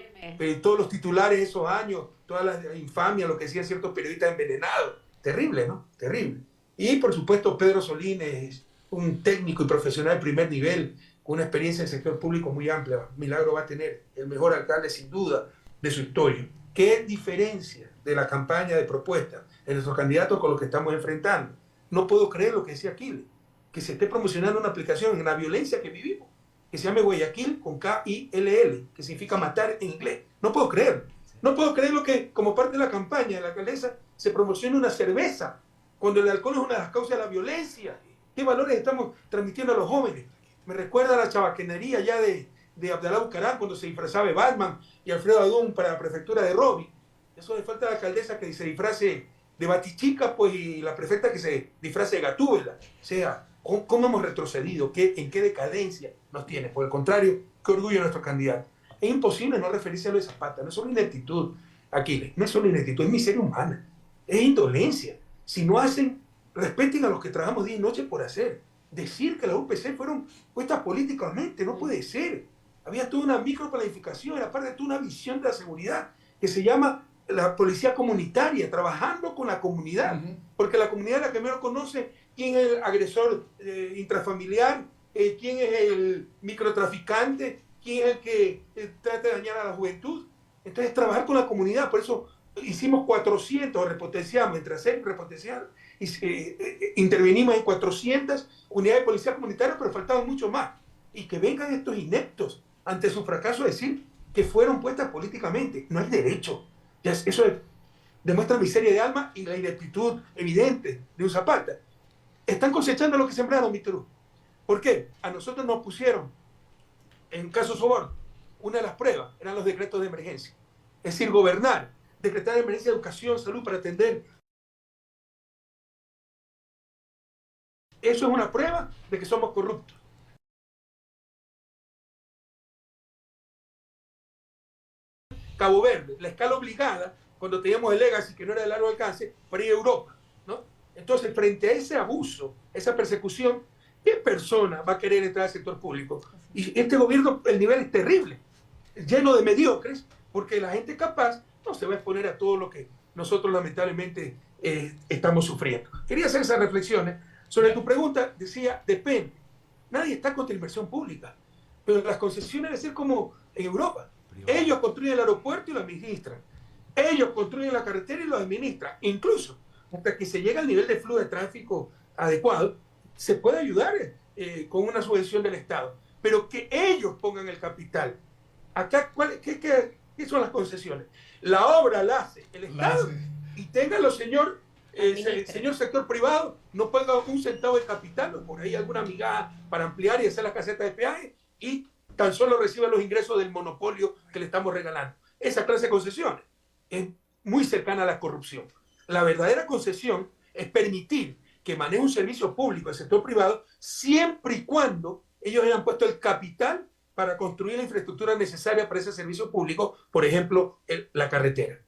Todos los titulares de esos años, toda la infamia, lo que decían ciertos periodistas envenenados. Terrible, ¿no? Terrible. Y, por supuesto, Pedro Solín es un técnico y profesional de primer nivel, con una experiencia en el sector público muy amplia. Milagro va a tener el mejor alcalde, sin duda, de su historia. ¿Qué diferencia de la campaña de propuesta de nuestros candidatos con los que estamos enfrentando? no puedo creer lo que decía Aquiles, que se esté promocionando una aplicación en la violencia que vivimos, que se llame Guayaquil con K-I-L-L, que significa matar en inglés. No puedo creer. No puedo creer lo que, como parte de la campaña de la alcaldesa, se promociona una cerveza, cuando el alcohol es una de las causas de la violencia. ¿Qué valores estamos transmitiendo a los jóvenes? Me recuerda a la chabacanería ya de Abdalá Bucaram, cuando se disfrazaba de Batman, y Alfredo Adún para la prefectura de Robi. Eso le falta a la alcaldesa que se disfrace de Batichica, pues, y la prefecta que se disfrace de Gatúbela. O sea, ¿cómo hemos retrocedido? ¿En qué decadencia nos tiene? Por el contrario, qué orgullo de nuestro candidato. Es imposible no referirse a lo de Zapata. No es solo ineptitud, Aquiles, no es solo ineptitud, es miseria humana, es indolencia. Si no hacen, respeten a los que trabajamos día y noche por hacer. Decir que las UPC fueron puestas políticamente no puede ser. Había toda una microplanificación, aparte de toda una visión de la seguridad que se llama la policía comunitaria, trabajando con la comunidad, porque la comunidad es la que menos conoce quién es el agresor intrafamiliar, quién es el microtraficante, quién es el que trata de dañar a la juventud. Entonces, trabajar con la comunidad, por eso hicimos 400, repotenciamos, entre hacer y repotenciar, intervenimos en 400 unidades de policía comunitaria, pero faltaban mucho más. Y que vengan estos ineptos ante su fracaso a decir que fueron puestas políticamente. No es derecho. Eso demuestra miseria de alma y la ineptitud evidente de un Zapata. Están cosechando lo que sembraron, Víctor Hugo. ¿Por qué? A nosotros nos pusieron, en caso soborno, una de las pruebas eran los decretos de emergencia. Es decir, gobernar, decretar emergencia de educación, salud para atender. Eso es una prueba de que somos corruptos. Cabo Verde, la escala obligada, cuando teníamos el Legacy, que no era de largo alcance, para ir a Europa, ¿no? Entonces, frente a ese abuso, esa persecución, ¿qué persona va a querer entrar al sector público? Y este gobierno, el nivel es terrible, lleno de mediocres, porque la gente capaz no se va a exponer a todo lo que nosotros lamentablemente estamos sufriendo. Quería hacer esas reflexiones. Sobre tu pregunta, decía, depende. Nadie está contra la inversión pública, pero las concesiones deben ser como en Europa. Ellos construyen el aeropuerto y lo administran. Ellos construyen la carretera y lo administran. Incluso, hasta que se llega al nivel de flujo de tráfico adecuado, se puede ayudar con una subvención del Estado. Pero que ellos pongan el capital. Acá, ¿qué son las concesiones? La obra la hace el Estado y téngalo, señor sector privado, no ponga un centavo de capital, o por ahí alguna migaja para ampliar y hacer la caseta de peaje, y tan solo reciba los ingresos del monopolio que le estamos regalando. Esa clase de concesiones es muy cercana a la corrupción. La verdadera concesión es permitir que maneje un servicio público el sector privado siempre y cuando ellos hayan puesto el capital para construir la infraestructura necesaria para ese servicio público, por ejemplo, la carretera.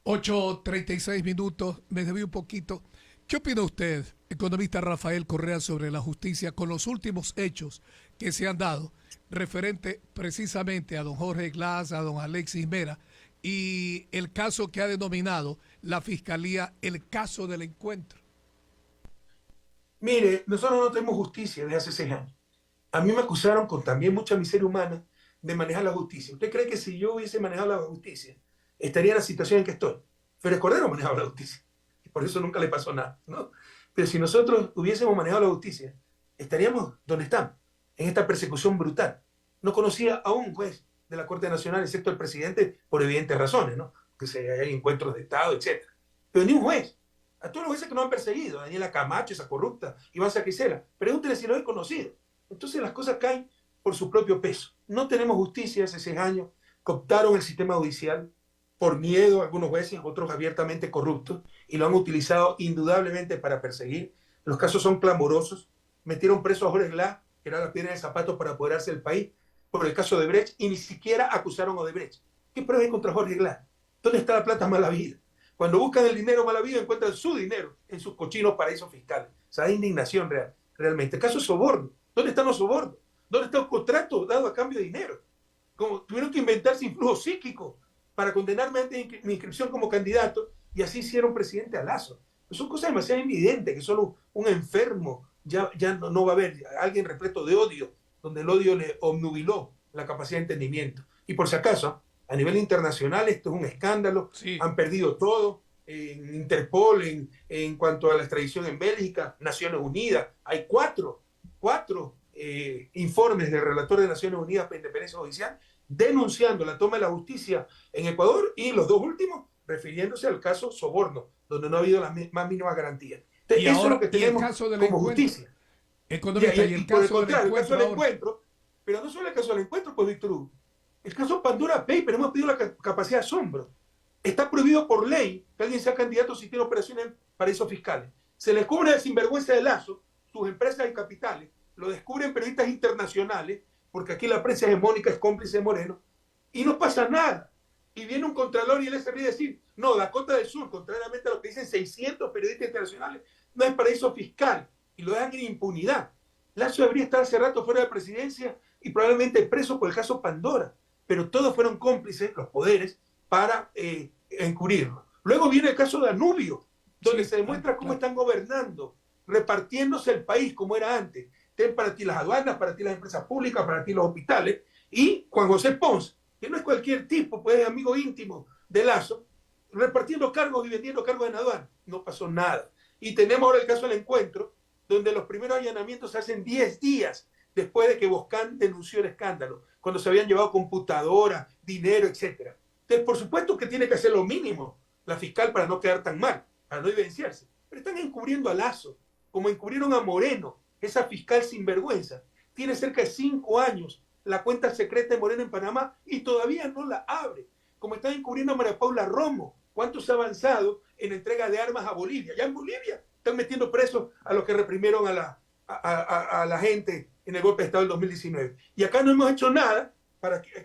8:36 minutos, me debí un poquito. ¿Qué opina usted, economista Rafael Correa, sobre la justicia con los últimos hechos que se han dado referente precisamente a don Jorge Glass, a don Alexis Mera y el caso que ha denominado la Fiscalía el caso del encuentro? Mire, nosotros no tenemos justicia desde hace 6 años. A mí me acusaron con también mucha miseria humana de manejar la justicia. ¿Usted cree que si yo hubiese manejado la justicia estaría en la situación en que estoy? Félix Cordero manejaba la justicia y por eso nunca le pasó nada, ¿no? Pero si nosotros hubiésemos manejado la justicia, estaríamos donde estamos, en esta persecución brutal. No conocía a un juez de la Corte Nacional, excepto el presidente, por evidentes razones, ¿no? Que hay encuentros de Estado, etc. Pero ni un juez. A todos los jueces que nos han perseguido, Daniela Camacho, esa corrupta, Iván Saquicela, pregúntenle si lo he conocido. Entonces las cosas caen por su propio peso. No tenemos justicia hace 6 años, cooptaron el sistema judicial por miedo a algunos jueces, otros abiertamente corruptos, y lo han utilizado indudablemente para perseguir. Los casos son clamorosos. Metieron preso a Jorge Glass, que era la piedra en el zapato para apoderarse del país, por el caso de Brecht, y ni siquiera acusaron a Odebrecht. ¿Qué prueba hay contra Jorge Glass? ¿Dónde está la plata mala vida? Cuando buscan el dinero mala vida, encuentran su dinero en sus cochinos paraísos fiscales. O sea, hay indignación realmente. El caso de soborno. ¿Dónde están los sobornos? ¿Dónde está el contrato dado a cambio de dinero? Como tuvieron que inventarse influjo psíquico para condenarme antes de mi inscripción como candidato, y así hicieron presidente a Lazo. Pues son cosas demasiado evidentes que solo un enfermo ya no va a ver, alguien repleto de odio, donde el odio le obnubiló la capacidad de entendimiento. Y por si acaso, a nivel internacional esto es un escándalo, sí. Han perdido todo, en Interpol, en cuanto a la extradición en Bélgica, Naciones Unidas. Hay cuatro informes del relator de Naciones Unidas para Independencia Judicial denunciando la toma de la justicia en Ecuador, y los dos últimos refiriéndose al caso soborno, donde no ha habido las más mínimas garantías. Entonces, Y eso ahora, es lo que y el tenemos caso del como encuentro. justicia. Economista, y el por el caso del contrario, el caso del encuentro ahora. encuentro, pero no solo el caso del encuentro, pues, Víctor Hugo. El caso Pandora Paper, hemos pedido la capacidad de asombro. Está prohibido por ley que alguien sea candidato si tiene operaciones en paraísos fiscales. Se les cubre el sinvergüenza de Lazo, sus empresas y capitales, lo descubren periodistas internacionales, porque aquí la prensa hegemónica es cómplice de Moreno, y no pasa nada. Y viene un contralor y él se ríe a decir, no, Dakota del Sur, contrariamente a lo que dicen 600 periodistas internacionales, no es paraíso fiscal, y lo dejan en impunidad. Lazo debería estar hace rato fuera de presidencia y probablemente preso por el caso Pandora, pero todos fueron cómplices, los poderes, para encubrirlo. Luego viene el caso de Danubio, donde se demuestra cómo están gobernando, repartiéndose el país como era antes. Ten para ti las aduanas, para ti las empresas públicas, para ti los hospitales. Y Juan José Pons, que no es cualquier tipo, pues es amigo íntimo de Lazo, repartiendo cargos y vendiendo cargos en aduana. No pasó nada. Y tenemos ahora el caso del encuentro, donde los primeros allanamientos se hacen 10 días después de que Boscán denunció el escándalo, cuando se habían llevado computadora, dinero, etc. Entonces, por supuesto que tiene que hacer lo mínimo la fiscal para no quedar tan mal, para no evidenciarse. Pero están encubriendo a Lazo, como encubrieron a Moreno, esa fiscal sinvergüenza. Tiene cerca de 5 años la cuenta secreta de Moreno en Panamá y todavía no la abre. Como están encubriendo a María Paula Romo. ¿Cuánto se ha avanzado en entrega de armas a Bolivia? Ya en Bolivia están metiendo presos a los que reprimieron a la gente en el golpe de Estado del 2019. Y acá no hemos hecho nada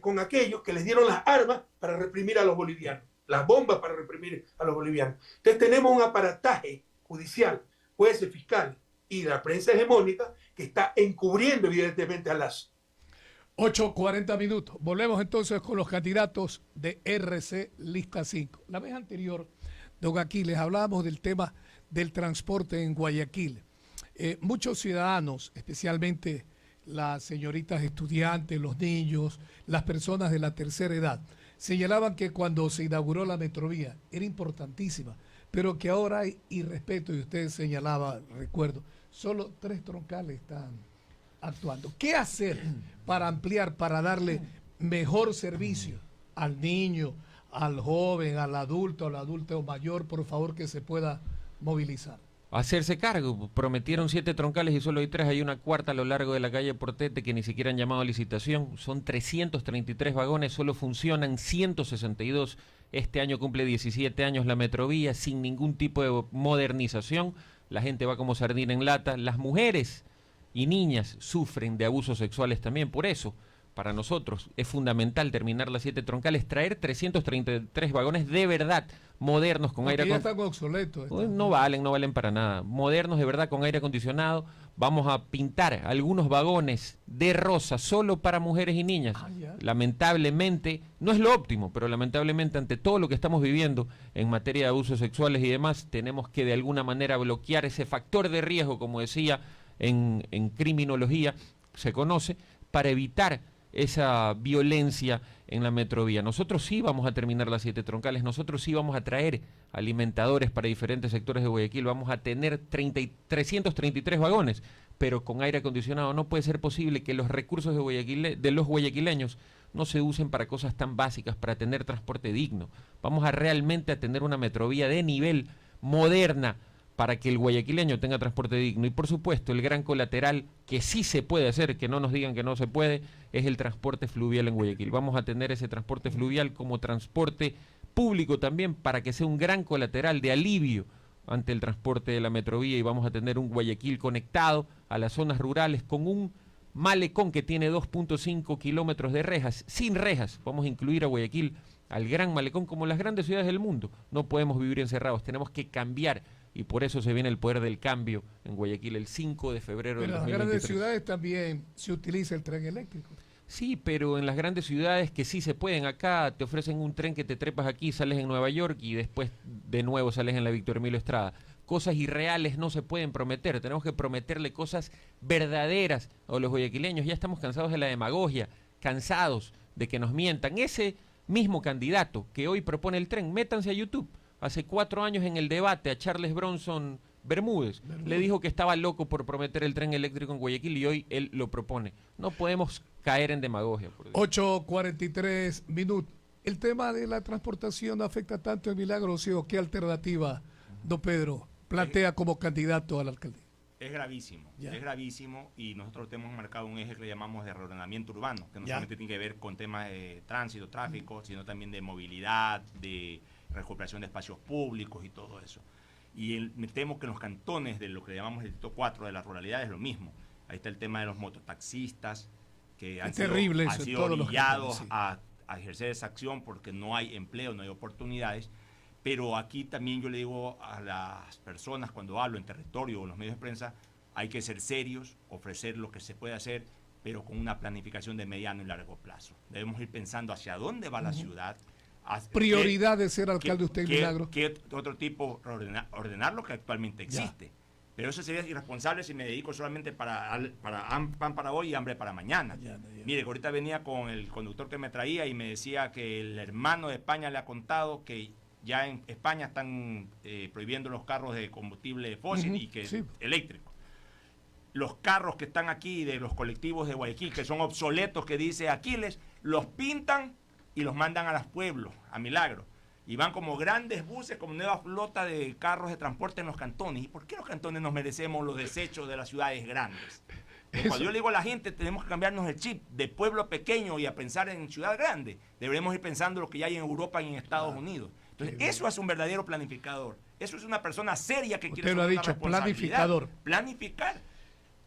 con aquellos que les dieron las armas para reprimir a los bolivianos, las bombas para reprimir a los bolivianos. Entonces tenemos un aparataje judicial, jueces, fiscales y la prensa hegemónica que está encubriendo evidentemente a Lazo. 8:40 minutos. Volvemos entonces con los candidatos de RC Lista 5. La vez anterior, don Aquiles, hablábamos del tema del transporte en Guayaquil. Muchos ciudadanos, especialmente las señoritas estudiantes, los niños, las personas de la tercera edad, señalaban que cuando se inauguró la Metrovía era importantísima, pero que ahora hay irrespeto, y usted señalaba, recuerdo, solo 3 troncales están actuando. ¿Qué hacer para ampliar, para darle mejor servicio al niño, al joven, al adulto mayor, por favor, que se pueda movilizar? Hacerse cargo. Prometieron 7 troncales y solo hay 3. Hay una cuarta a lo largo de la calle Portete que ni siquiera han llamado a licitación. Son 333 vagones, solo funcionan 162. Este año cumple 17 años la Metrovía sin ningún tipo de modernización. La gente va como sardina en lata. Las mujeres y niñas sufren de abusos sexuales también. Por eso, para nosotros es fundamental terminar las 7 troncales, traer 333 vagones de verdad, modernos, con aire acondicionado. Ya están obsoletos. No valen para nada. Modernos de verdad, con aire acondicionado. Vamos a pintar algunos vagones de rosa solo para mujeres y niñas. Lamentablemente, no es lo óptimo, pero lamentablemente ante todo lo que estamos viviendo en materia de abusos sexuales y demás, tenemos que de alguna manera bloquear ese factor de riesgo, como decía en criminología, se conoce, para evitar esa violencia en la Metrovía. Nosotros sí vamos a terminar las 7 troncales, nosotros sí vamos a traer alimentadores para diferentes sectores de Guayaquil, vamos a tener 333 vagones, pero con aire acondicionado. No puede ser posible que los recursos de los guayaquileños no se usen para cosas tan básicas, para tener transporte digno. Vamos a realmente a tener una Metrovía de nivel, moderna, para que el guayaquileño tenga transporte digno. Y por supuesto, el gran colateral que sí se puede hacer, que no nos digan que no se puede, es el transporte fluvial en Guayaquil. Vamos a tener ese transporte fluvial como transporte público también, para que sea un gran colateral de alivio ante el transporte de la Metrovía, y vamos a tener un Guayaquil conectado a las zonas rurales con un malecón que tiene 2.5 kilómetros de rejas. Sin rejas, vamos a incluir a Guayaquil al gran malecón como las grandes ciudades del mundo. No podemos vivir encerrados, tenemos que cambiar. Y por eso se viene el poder del cambio en Guayaquil el 5 de febrero del 2023. Pero en las grandes ciudades también se utiliza el tren eléctrico. Sí, pero en las grandes ciudades que sí se pueden. Acá te ofrecen un tren que te trepas aquí, sales en Nueva York y después de nuevo sales en la Víctor Emilio Estrada. Cosas irreales no se pueden prometer. Tenemos que prometerle cosas verdaderas a los guayaquileños. Ya estamos cansados de la demagogia, cansados de que nos mientan. Ese mismo candidato que hoy propone el tren, métanse a YouTube. hace 4 años en el debate a Charles Bronson Bermúdez. Le dijo que estaba loco por prometer el tren eléctrico en Guayaquil y hoy él lo propone. No podemos caer en demagogia. Por Dios. 8:43 minutos. ¿El tema de la transportación afecta tanto en Milagros o qué alternativa, don Pedro, plantea como candidato a la alcaldía? Es gravísimo, Ya. es gravísimo y nosotros tenemos marcado un eje que le llamamos de reordenamiento urbano, que no Ya. solamente tiene que ver con temas de tránsito, tráfico, sino también de movilidad, de recuperación de espacios públicos y todo eso. Y me temo que en los cantones de lo que le llamamos el distrito 4 de la ruralidad es lo mismo. Ahí está el tema de los mototaxistas, que han sido, terrible eso han en sido todos los orillados cantones, sí. a ejercer esa acción porque no hay empleo, no hay oportunidades. Pero aquí también yo le digo a las personas cuando hablo en territorio o en los medios de prensa, hay que ser serios, ofrecer lo que se puede hacer, pero con una planificación de mediano y largo plazo. Debemos ir pensando hacia dónde va la ciudad. Prioridad de ser alcalde usted en Milagros. ¿Qué otro tipo ordenar lo que actualmente existe? Pero eso sería irresponsable si me dedico solamente para pan para hoy y hambre para mañana. Ya. Mire, ahorita venía con el conductor que me traía y me decía que el hermano de España le ha contado que ya en España están prohibiendo los carros de combustible fósil y que sí. eléctrico. Los carros que están aquí de los colectivos de Guayaquil, que son obsoletos, que dice Aquiles, los pintan y los mandan a los pueblos, a Milagro. Y van como grandes buses, como nueva flota de carros de transporte en los cantones. ¿Y por qué los cantones nos merecemos los desechos de las ciudades grandes? Cuando yo le digo a la gente, tenemos que cambiarnos el chip de pueblo pequeño y a pensar en ciudad grande. Deberemos ir pensando lo que ya hay en Europa y en Estados Unidos. Entonces, eso es un verdadero planificador. Eso es una persona seria que quiere Usted lo ha asumir dicho, una responsabilidad. planificador. Planificar.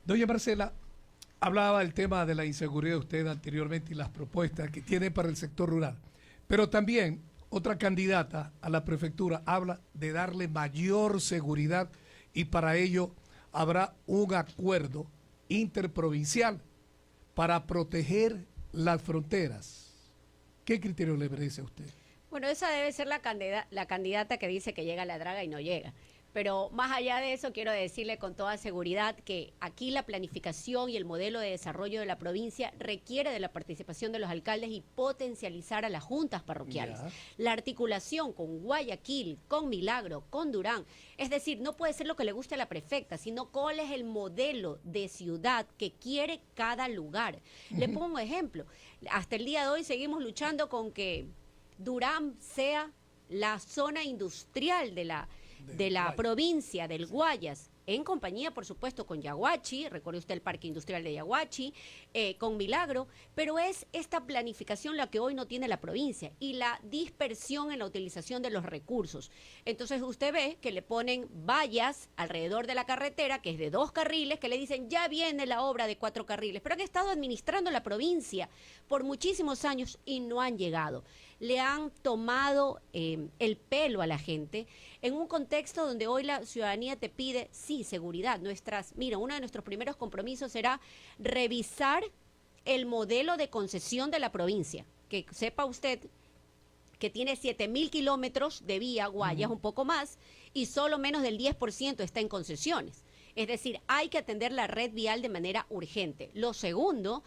Doña Marcela, hablaba del tema de la inseguridad usted anteriormente y las propuestas que tiene para el sector rural. Pero también otra candidata a la prefectura habla de darle mayor seguridad y para ello habrá un acuerdo interprovincial para proteger las fronteras. ¿Qué criterio le merece a usted? Bueno, esa debe ser la candidata que dice que llega a la draga y no llega. Pero más allá de eso, quiero decirle con toda seguridad que aquí la planificación y el modelo de desarrollo de la provincia requiere de la participación de los alcaldes y potencializar a las juntas parroquiales. Ya. La articulación con Guayaquil, con Milagro, con Durán. Es decir, no puede ser lo que le guste a la prefecta, sino cuál es el modelo de ciudad que quiere cada lugar. Le pongo un ejemplo. Hasta el día de hoy seguimos luchando con que Durán sea la zona industrial de la provincia del Guayas, en compañía, por supuesto, con Yaguachi, recuerde usted el Parque Industrial de Yaguachi, con Milagro, pero es esta planificación la que hoy no tiene la provincia y la dispersión en la utilización de los recursos. Entonces usted ve que le ponen vallas alrededor de la carretera, que es de 2 carriles, que le dicen ya viene la obra de 4 carriles, pero han estado administrando la provincia por muchísimos años y no han llegado. Le han tomado el pelo a la gente en un contexto donde hoy la ciudadanía te pide, sí, seguridad. Mira, uno de nuestros primeros compromisos será revisar el modelo de concesión de la provincia. Que sepa usted que tiene 7.000 kilómetros de vía, Guayas, un poco más, y solo menos del 10% está en concesiones. Es decir, hay que atender la red vial de manera urgente. Lo segundo,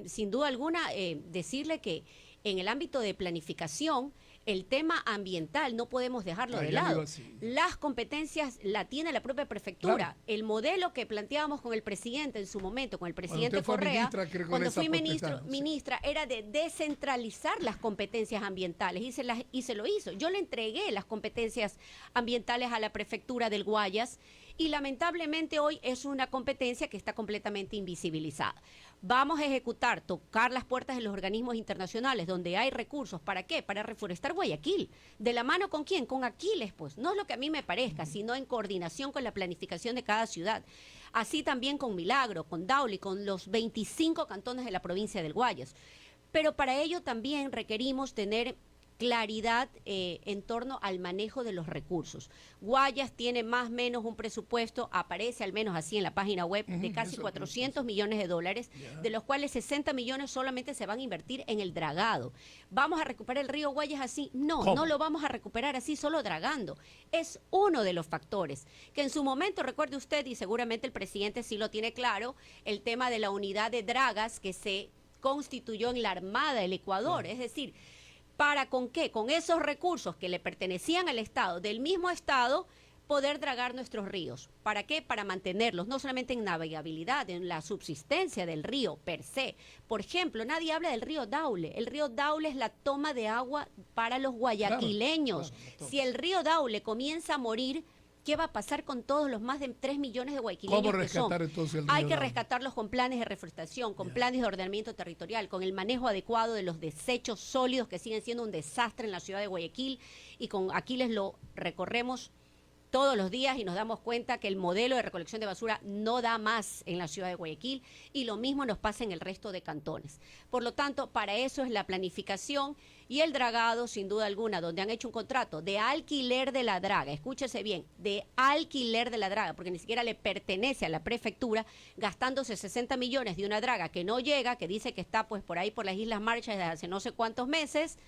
sin duda alguna, decirle que en el ámbito de planificación, el tema ambiental no podemos dejarlo de lado. Las competencias la tiene la propia prefectura. Claro. El modelo que planteábamos con el presidente en su momento, con el presidente Correa, cuando fui ministra, era de descentralizar las competencias ambientales y se lo hizo. Yo le entregué las competencias ambientales a la prefectura del Guayas y lamentablemente hoy es una competencia que está completamente invisibilizada. Vamos a ejecutar, tocar las puertas de los organismos internacionales donde hay recursos. ¿Para qué? Para reforestar Guayaquil. ¿De la mano con quién? Con Aquiles, pues. No es lo que a mí me parezca, sino en coordinación con la planificación de cada ciudad. Así también con Milagro, con Dauli, con los 25 cantones de la provincia del Guayas. Pero para ello también requerimos tener claridad en torno al manejo de los recursos. Guayas tiene más o menos un presupuesto, aparece al menos así en la página web, de casi 400 millones de dólares, de los cuales 60 millones solamente se van a invertir en el dragado. ¿Vamos a recuperar el río Guayas así? No, ¿cómo? No lo vamos a recuperar así solo dragando. Es uno de los factores que en su momento, recuerde usted, y seguramente el presidente sí lo tiene claro, el tema de la unidad de dragas que se constituyó en la Armada del Ecuador, es decir, ¿Para con qué? Con esos recursos que le pertenecían al Estado, del mismo Estado, poder dragar nuestros ríos. ¿Para qué? Para mantenerlos, no solamente en navegabilidad, en la subsistencia del río per se. Por ejemplo, nadie habla del río Daule. El río Daule es la toma de agua para los guayaquileños. Claro. Si el río Daule comienza a morir, ¿qué va a pasar con todos los más de 3 millones de guayaquileños ¿Cómo que son? rescatar entonces el río Hay que Daule? rescatarlos con planes de reforestación, con planes de ordenamiento territorial, con el manejo adecuado de los desechos sólidos que siguen siendo un desastre en la ciudad de Guayaquil, y con Aquiles lo recorremos todos los días y nos damos cuenta que el modelo de recolección de basura no da más en la ciudad de Guayaquil, y lo mismo nos pasa en el resto de cantones. Por lo tanto, para eso es la planificación y el dragado, sin duda alguna, donde han hecho un contrato de alquiler de la draga, escúchese bien, de alquiler de la draga, porque ni siquiera le pertenece a la prefectura, gastándose 60 millones de una draga que no llega, que dice que está pues por ahí por las Islas Marshall desde hace no sé cuántos meses,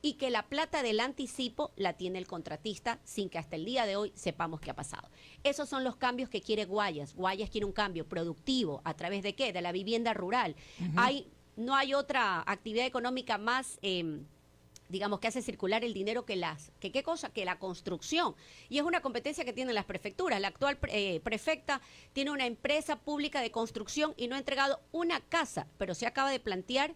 y que la plata del anticipo la tiene el contratista sin que hasta el día de hoy sepamos qué ha pasado. Esos son los cambios que quiere Guayas. Guayas quiere un cambio productivo. ¿A través de qué? De la vivienda rural. No hay otra actividad económica más, digamos, que hace circular el dinero que ¿qué cosa? Que la construcción. Y es una competencia que tienen las prefecturas. La actual prefecta tiene una empresa pública de construcción y no ha entregado una casa, pero se acaba de plantear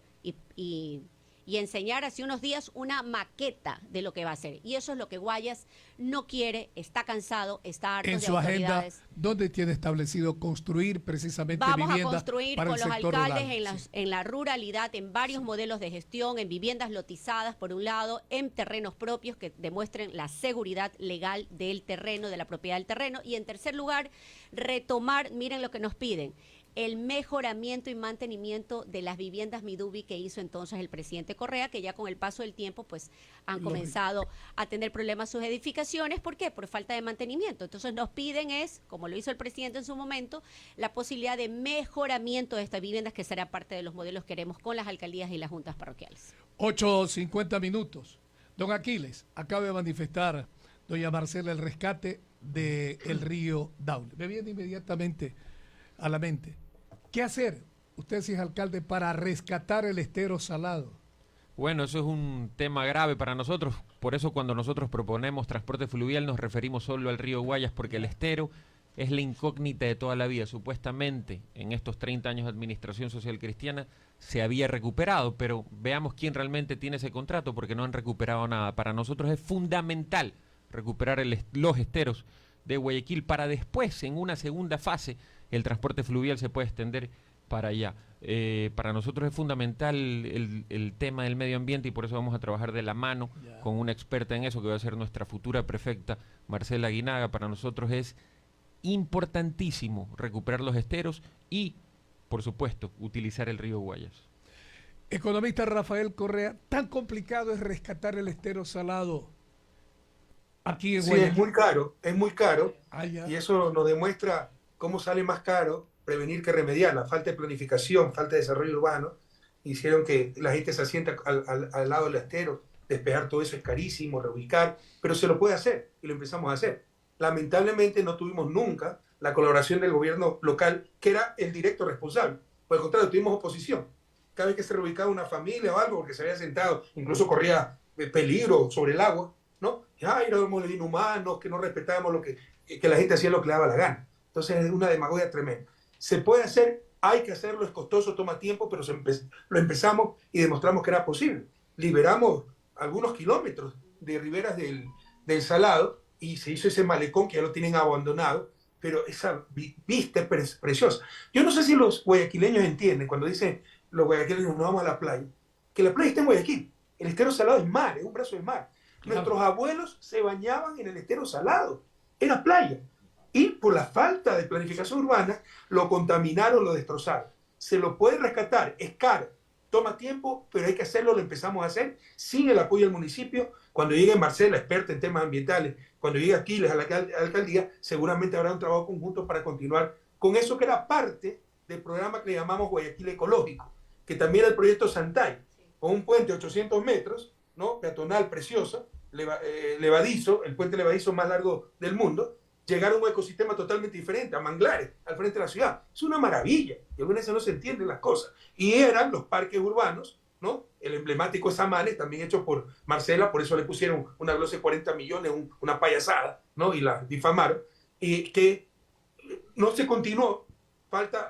y enseñar hace unos días una maqueta de lo que va a hacer. Y eso es lo que Guayas no quiere, está cansado, está harto En de su agenda, autoridades. ¿dónde tiene establecido construir precisamente Vamos a vivienda construir para con el los sector alcaldes rural? Sí. en la ruralidad, en varios modelos de gestión, en viviendas lotizadas, por un lado, en terrenos propios que demuestren la seguridad legal del terreno, de la propiedad del terreno. Y en tercer lugar, retomar, miren lo que nos piden, el mejoramiento y mantenimiento de las viviendas Midubi que hizo entonces el presidente Correa, que ya con el paso del tiempo pues han comenzado a tener problemas sus edificaciones. ¿Por qué? Por falta de mantenimiento. Entonces nos piden como lo hizo el presidente en su momento, la posibilidad de mejoramiento de estas viviendas, que será parte de los modelos que haremos con las alcaldías y las juntas parroquiales. 8:50 minutos. Don Aquiles, acaba de manifestar doña Marcela el rescate del río Daule. Me viene inmediatamente a la mente, ¿qué hacer? Usted si es alcalde, para rescatar el estero salado. Bueno, eso es un tema grave para nosotros. Por eso cuando nosotros proponemos transporte fluvial nos referimos solo al río Guayas, porque el estero es la incógnita de toda la vida. Supuestamente en estos 30 años de administración social cristiana se había recuperado, pero veamos quién realmente tiene ese contrato, porque no han recuperado nada. Para nosotros es fundamental recuperar los esteros de Guayaquil, para después, en una segunda fase, el transporte fluvial se puede extender para allá. Para nosotros es fundamental el tema del medio ambiente, y por eso vamos a trabajar de la mano con una experta en eso, que va a ser nuestra futura prefecta, Marcela Aguinaga. Para nosotros es importantísimo recuperar los esteros y, por supuesto, utilizar el río Guayas. Economista Rafael Correa, ¿tan complicado es rescatar el estero salado aquí en Guayaquil? Sí, es muy caro, Ya. y eso nos demuestra cómo sale más caro prevenir que remediar. La falta de planificación, falta de desarrollo urbano, hicieron que la gente se asienta al lado del estero. Despejar todo eso es carísimo, reubicar, pero se lo puede hacer, y lo empezamos a hacer. Lamentablemente no tuvimos nunca la colaboración del gobierno local, que era el directo responsable. Por el contrario, tuvimos oposición. Cada vez que se reubicaba una familia o algo, porque se había sentado, incluso corría peligro sobre el agua, ¿no? Ay, éramos inhumanos, que no respetábamos que la gente hacía lo que le daba la gana. Entonces es una demagogia tremenda. Se puede hacer, hay que hacerlo, es costoso, toma tiempo, pero lo empezamos y demostramos que era posible. Liberamos algunos kilómetros de riberas del Salado y se hizo ese malecón que ya lo tienen abandonado, pero esa vista es preciosa. Yo no sé si los guayaquileños entienden, cuando dicen los guayaquileños nos vamos a la playa, que la playa está en Guayaquil. El estero salado es mar, es un brazo de mar. Nuestros abuelos se bañaban en el estero salado, era playa. Y por la falta de planificación urbana, lo contaminaron, lo destrozaron. Se lo puede rescatar, es caro, toma tiempo, pero hay que hacerlo, lo empezamos a hacer sin el apoyo del municipio. Cuando llegue Marcela, experta en temas ambientales, cuando llegue Aquiles a la alcaldía, seguramente habrá un trabajo conjunto para continuar con eso, que era parte del programa que le llamamos Guayaquil Ecológico, que también era el proyecto Santay, con un puente de 800 metros, ¿no? Peatonal, precioso, levadizo, el puente levadizo más largo del mundo, llegar a un ecosistema totalmente diferente, a manglares, al frente de la ciudad. Es una maravilla, y algunas veces no se entienden las cosas. Y eran los parques urbanos, ¿no? El emblemático Samanes, también hecho por Marcela, por eso le pusieron una glosa de 40 millones, una payasada, ¿no? Y la difamaron, que no se continuó,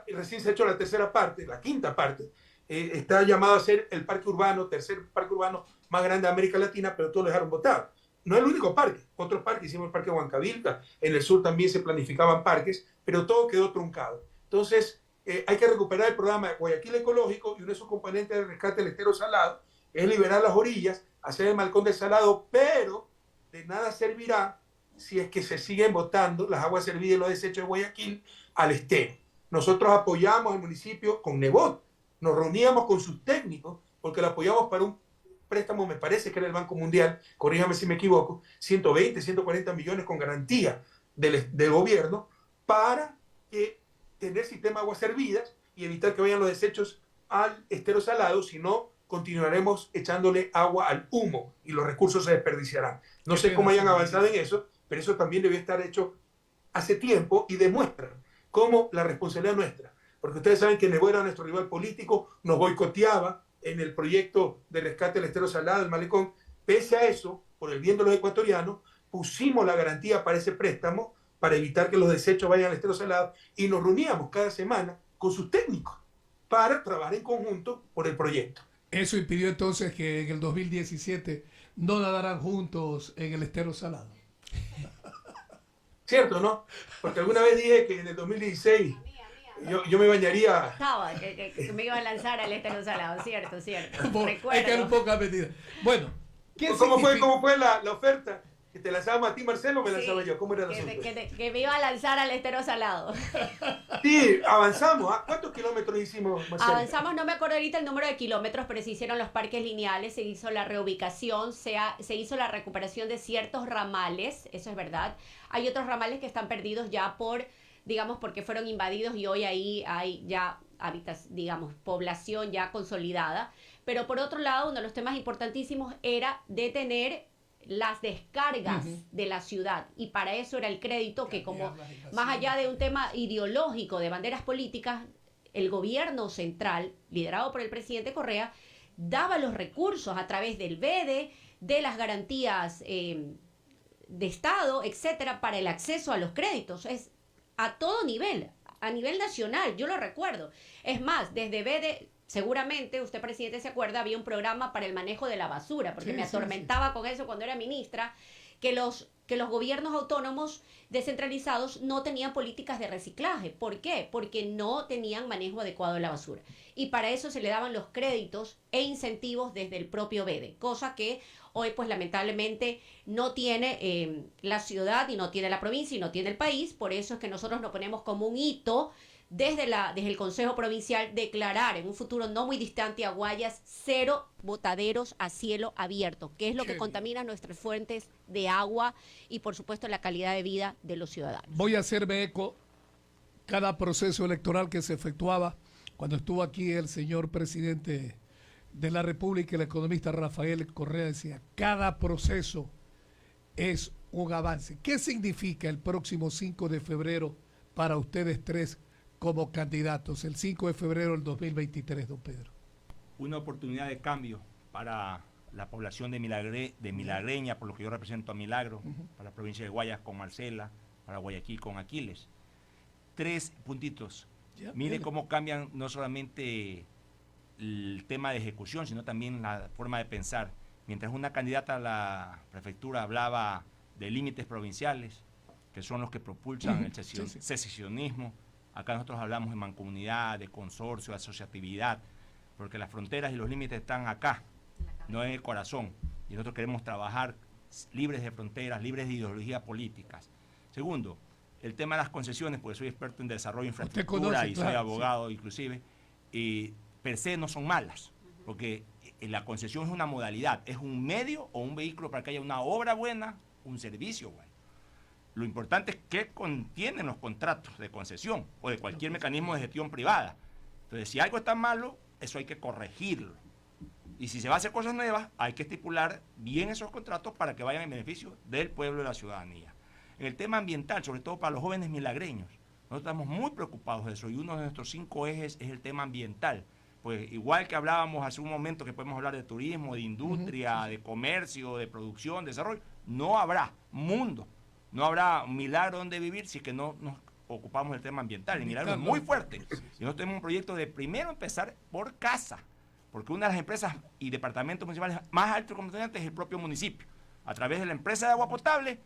recién se ha hecho la tercera parte, la quinta parte, está llamado a ser el parque urbano, tercer parque urbano más grande de América Latina, pero todos lo dejaron botado. No es el único parque, otros parques, hicimos el parque Huancavilca, en el sur también se planificaban parques, pero todo quedó truncado. Entonces, hay que recuperar el programa de Guayaquil Ecológico, y uno de sus componentes del rescate del estero salado es liberar las orillas, hacer el Malecón del Salado, pero de nada servirá si es que se siguen botando las aguas servidas y los desechos de Guayaquil al estero. Nosotros apoyamos al municipio con Nebot, nos reuníamos con sus técnicos, porque lo apoyamos para un préstamo, me parece que era el Banco Mundial, corríjame si me equivoco, 120, 140 millones con garantía del gobierno, para tener sistema de aguas servidas y evitar que vayan los desechos al estero salado, si no continuaremos echándole agua al humo y los recursos se desperdiciarán. No sé cómo hayan avanzado en eso, pero eso también debió estar hecho hace tiempo y demuestra cómo la responsabilidad nuestra, porque ustedes saben que Nebo era nuestro rival político, nos boicoteaba en el proyecto de rescate del estero salado, el Malecón. Pese a eso, por el bien de los ecuatorianos, pusimos la garantía para ese préstamo, para evitar que los desechos vayan al estero salado, y nos reuníamos cada semana con sus técnicos para trabajar en conjunto por el proyecto. Eso impidió entonces que en el 2017 no nadaran juntos en el estero salado. ¿Cierto, no? Porque alguna vez dije que en el 2016 yo me bañaría. Estaba, que me iba a lanzar al estero salado, cierto. Hay que dar un poco a medida. Bueno, ¿Cómo fue la oferta? ¿Que te lanzábamos a ti, Marcelo, o me lanzaba yo? ¿Cómo era la oferta? Que me iba a lanzar al estero salado. Sí, avanzamos. ¿Cuántos kilómetros hicimos, Marcelo? Avanzamos, no me acuerdo ahorita el número de kilómetros, pero se hicieron los parques lineales, se hizo la reubicación, se hizo la recuperación de ciertos ramales, eso es verdad. Hay otros ramales que están perdidos ya porque fueron invadidos, y hoy ahí hay ya población ya consolidada. Pero por otro lado, uno de los temas importantísimos era detener las descargas de la ciudad, y para eso era el crédito, que como más allá de un tema ideológico de banderas políticas, el gobierno central, liderado por el presidente Correa, daba los recursos a través del BEDE, de las garantías de Estado, etcétera, para el acceso a los créditos. Es a todo nivel, a nivel nacional, yo lo recuerdo. Es más, desde BEDE, seguramente usted, presidente, se acuerda, había un programa para el manejo de la basura, porque me atormentaba con eso cuando era ministra, que los gobiernos autónomos descentralizados no tenían políticas de reciclaje. ¿Por qué? Porque no tenían manejo adecuado de la basura. Y para eso se le daban los créditos e incentivos desde el propio BEDE, cosa que hoy, pues lamentablemente, no tiene la ciudad, y no tiene la provincia, y no tiene el país. Por eso es que nosotros nos ponemos como un hito desde el Consejo Provincial, declarar en un futuro no muy distante a Guayas 0 botaderos a cielo abierto, que es lo que contamina nuestras fuentes de agua y, por supuesto, la calidad de vida de los ciudadanos. Voy a hacerme eco. Cada proceso electoral que se efectuaba, cuando estuvo aquí el señor presidente de la República, el economista Rafael Correa, decía: cada proceso es un avance. ¿Qué significa el próximo 5 de febrero para ustedes tres como candidatos, el 5 de febrero del 2023, don Pedro? Una oportunidad de cambio para la población de Milagreña, por lo que yo represento a Milagro, para la provincia de Guayas con Marcela, para Guayaquil con Aquiles. 3 puntitos. Mire cómo cambian no solamente el tema de ejecución, sino también la forma de pensar. Mientras una candidata a la prefectura hablaba de límites provinciales, que son los que propulsan el secesionismo, acá nosotros hablamos de mancomunidad, de consorcio, de asociatividad, porque las fronteras y los límites están acá, no en el corazón. Y nosotros queremos trabajar libres de fronteras, libres de ideologías políticas. Segundo, el tema de las concesiones, porque soy experto en desarrollo de infraestructura y soy abogado inclusive, y per se no son malas, porque la concesión es una modalidad, es un medio o un vehículo para que haya una obra buena, un servicio bueno. Lo importante es qué contienen los contratos de concesión o de cualquier mecanismo de gestión privada. Entonces, si algo está malo, eso hay que corregirlo. Y si se va a hacer cosas nuevas, hay que estipular bien esos contratos para que vayan en beneficio del pueblo y de la ciudadanía. En el tema ambiental, sobre todo para los jóvenes milagreños, nosotros estamos muy preocupados de eso, y uno de nuestros 5 ejes es el tema ambiental. pues igual que hablábamos hace un momento que podemos hablar de turismo, de industria, de comercio, de producción, de desarrollo, no habrá mundo, no habrá un milagro donde vivir si es que no nos ocupamos del tema ambiental. El milagro es muy fuerte. Y nosotros tenemos un proyecto de primero empezar por casa, porque una de las empresas y departamentos municipales más altos contaminantes es el propio municipio, a través de la empresa de agua potable,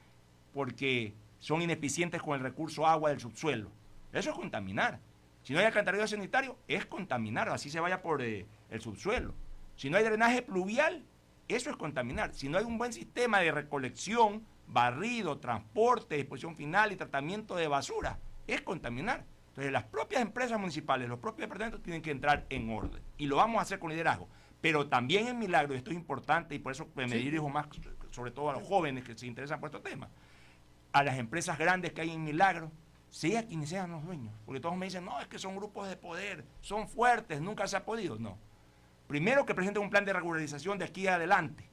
porque son ineficientes con el recurso agua del subsuelo. Eso es contaminar. Si no hay alcantarillado sanitario, es contaminar, así se vaya por el subsuelo. Si no hay drenaje pluvial, eso es contaminar. Si no hay un buen sistema de recolección, barrido, transporte, disposición final y tratamiento de basura, es contaminar. Entonces las propias empresas municipales, los propios departamentos tienen que entrar en orden. Y lo vamos a hacer con liderazgo. Pero también en Milagro, y esto es importante, y por eso me dirijo más sobre todo a los jóvenes que se interesan por estos temas, a las empresas grandes que hay en Milagro, sea quienes sean los dueños, porque todos me dicen, no, es que son grupos de poder, son fuertes, nunca se ha podido. No. Primero que presenten un plan de regularización de aquí adelante,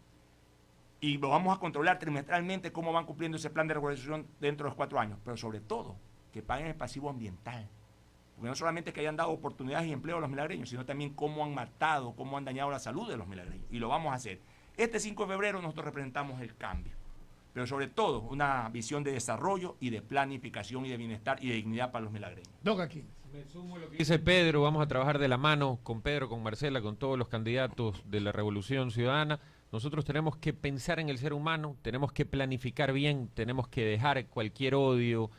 y lo vamos a controlar trimestralmente cómo van cumpliendo ese plan de regularización dentro de los 4 años, pero sobre todo, que paguen el pasivo ambiental, porque no solamente que hayan dado oportunidades y empleo a los milagreños, sino también cómo han matado, cómo han dañado la salud de los milagreños, y lo vamos a hacer. Este 5 de febrero nosotros representamos el cambio, pero sobre todo una visión de desarrollo y de planificación y de bienestar y de dignidad para los milagreños. Don aquí. Me sumo a lo que dice Pedro, vamos a trabajar de la mano con Pedro, con Marcela, con todos los candidatos de la Revolución Ciudadana. Nosotros tenemos que pensar en el ser humano, tenemos que planificar bien, tenemos que dejar cualquier odio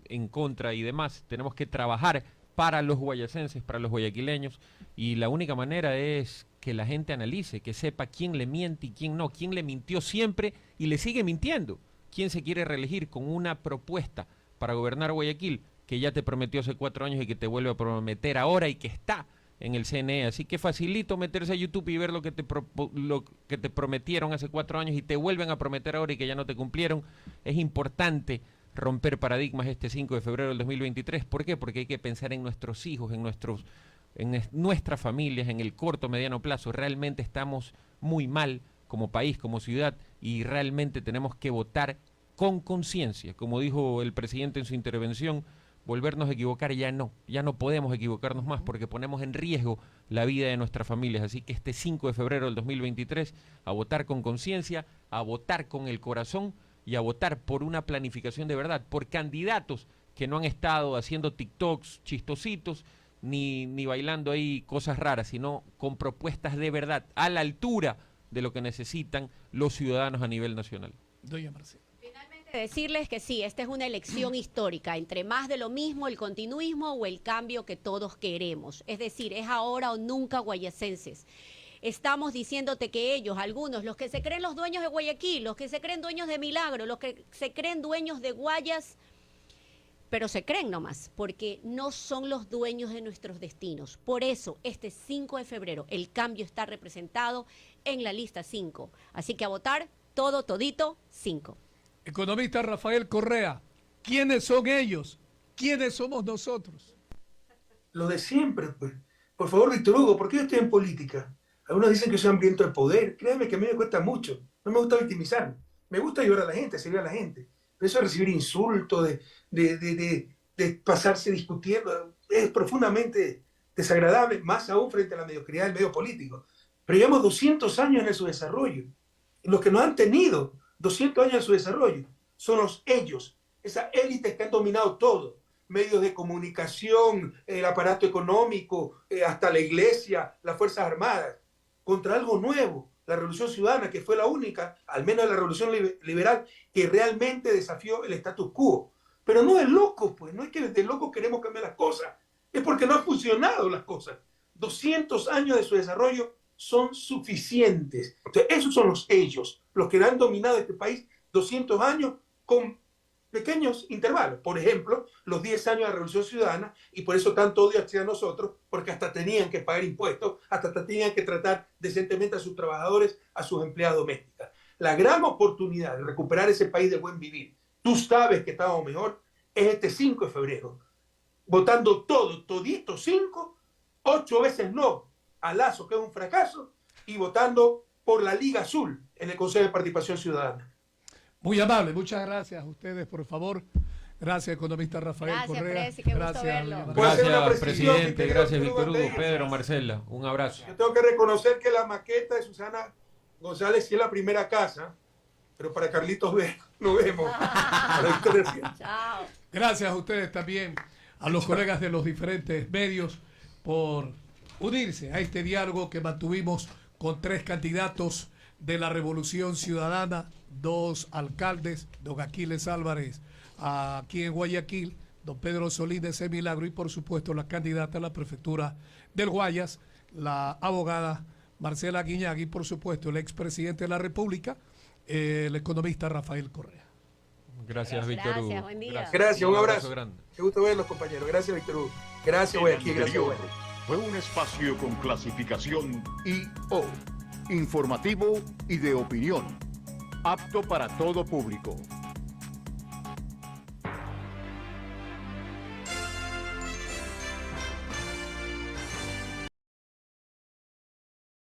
en contra y demás, tenemos que trabajar para los guayacenses, para los guayaquileños, y la única manera es que la gente analice, que sepa quién le miente y quién no, quién le mintió siempre y le sigue mintiendo, quién se quiere reelegir con una propuesta para gobernar Guayaquil, que ya te prometió hace 4 años y que te vuelve a prometer ahora y que está en el CNE. Así que facilito meterse a YouTube y ver lo que te prometieron hace 4 años y te vuelven a prometer ahora y que ya no te cumplieron. Es importante romper paradigmas este 5 de febrero del 2023. ¿Por qué? Porque hay que pensar en nuestros hijos, en nuestras familias, en el corto, mediano plazo. Realmente estamos muy mal como país, como ciudad, y realmente tenemos que votar con conciencia. Como dijo el presidente en su intervención, volvernos a equivocar ya no podemos equivocarnos más porque ponemos en riesgo la vida de nuestras familias. Así que este 5 de febrero del 2023, a votar con conciencia, a votar con el corazón y a votar por una planificación de verdad, por candidatos que no han estado haciendo TikToks chistositos, ni bailando ahí cosas raras, sino con propuestas de verdad, a la altura de lo que necesitan los ciudadanos a nivel nacional. Doña Marcela. Finalmente decirles que sí, esta es una elección histórica, entre más de lo mismo, el continuismo o el cambio que todos queremos. Es decir, es ahora o nunca, guayacenses. Estamos diciéndote que ellos, algunos, los que se creen los dueños de Guayaquil, los que se creen dueños de Milagro, los que se creen dueños de Guayas, pero se creen nomás, porque no son los dueños de nuestros destinos. Por eso, este 5 de febrero, el cambio está representado en la lista 5. Así que a votar, todito, 5. Economista Rafael Correa, ¿quiénes son ellos? ¿Quiénes somos nosotros? Lo de siempre, pues. Por favor, Víctor Hugo, ¿por qué yo estoy en política? Algunos dicen que soy hambriento de poder. Créanme que a mí me cuesta mucho. No me gusta victimizarme. Me gusta ayudar a la gente, servir a la gente. Pero eso de recibir insultos, de pasarse discutiendo, es profundamente desagradable, más aún frente a la mediocridad del medio político. Pero llevamos 200 años en su desarrollo. Y los que no han tenido 200 años en su desarrollo son ellos, esas élites que han dominado todo. Medios de comunicación, el aparato económico, hasta la iglesia, las Fuerzas Armadas, contra algo nuevo, la Revolución Ciudadana, que fue la única, al menos la Revolución Liberal, que realmente desafió el status quo. Pero no es loco, pues, no es que desde locos queremos cambiar las cosas, es porque no han funcionado las cosas. 200 años de su desarrollo son suficientes. Entonces, esos son ellos, los que han dominado este país 200 años con pequeños intervalos. Por ejemplo, los 10 años de la Revolución Ciudadana, y por eso tanto odio hacia nosotros, porque hasta tenían que pagar impuestos, hasta tenían que tratar decentemente a sus trabajadores, a sus empleadas domésticas. La gran oportunidad de recuperar ese país de buen vivir, tú sabes que estamos mejor, es este 5 de febrero. Votando todito 5, 8 veces no a Lazo, que es un fracaso, y votando por la Liga Azul en el Consejo de Participación Ciudadana. Muy amable, muchas gracias a ustedes, por favor. Gracias, economista Rafael Gracias, Correa. Presi, qué gusto Gracias, verlo. Villamar. ¿Puedo hacer una Gracias, precisión, mi presidente. querido Gracias, Víctor Hugo. Rodríguez? Pedro, Marcela, un abrazo. Yo tengo que reconocer que la maqueta de Susana González sí es la primera casa, pero para Carlitos B nos vemos. Para Víctor Herrera. Chao. Gracias a ustedes también, a los colegas de los diferentes medios, por unirse a este diálogo que mantuvimos con 3 candidatos de la Revolución Ciudadana, 2 alcaldes, don Aquiles Álvarez aquí en Guayaquil, don Pedro Solís de Ese Milagro y por supuesto la candidata a la prefectura del Guayas, la abogada Marcela Guiñagui y por supuesto el expresidente de la República, el economista Rafael Correa. Gracias, Víctor Gracias, Hugo. buen día. Gracias, un abrazo. grande. Qué gusto verlos, compañeros. Gracias, Víctor Hugo. Gracias, Guayaquil. Gracias, Interior Guayaquil. fue un espacio con clasificación I.O. Informativo y de opinión. Apto para todo público.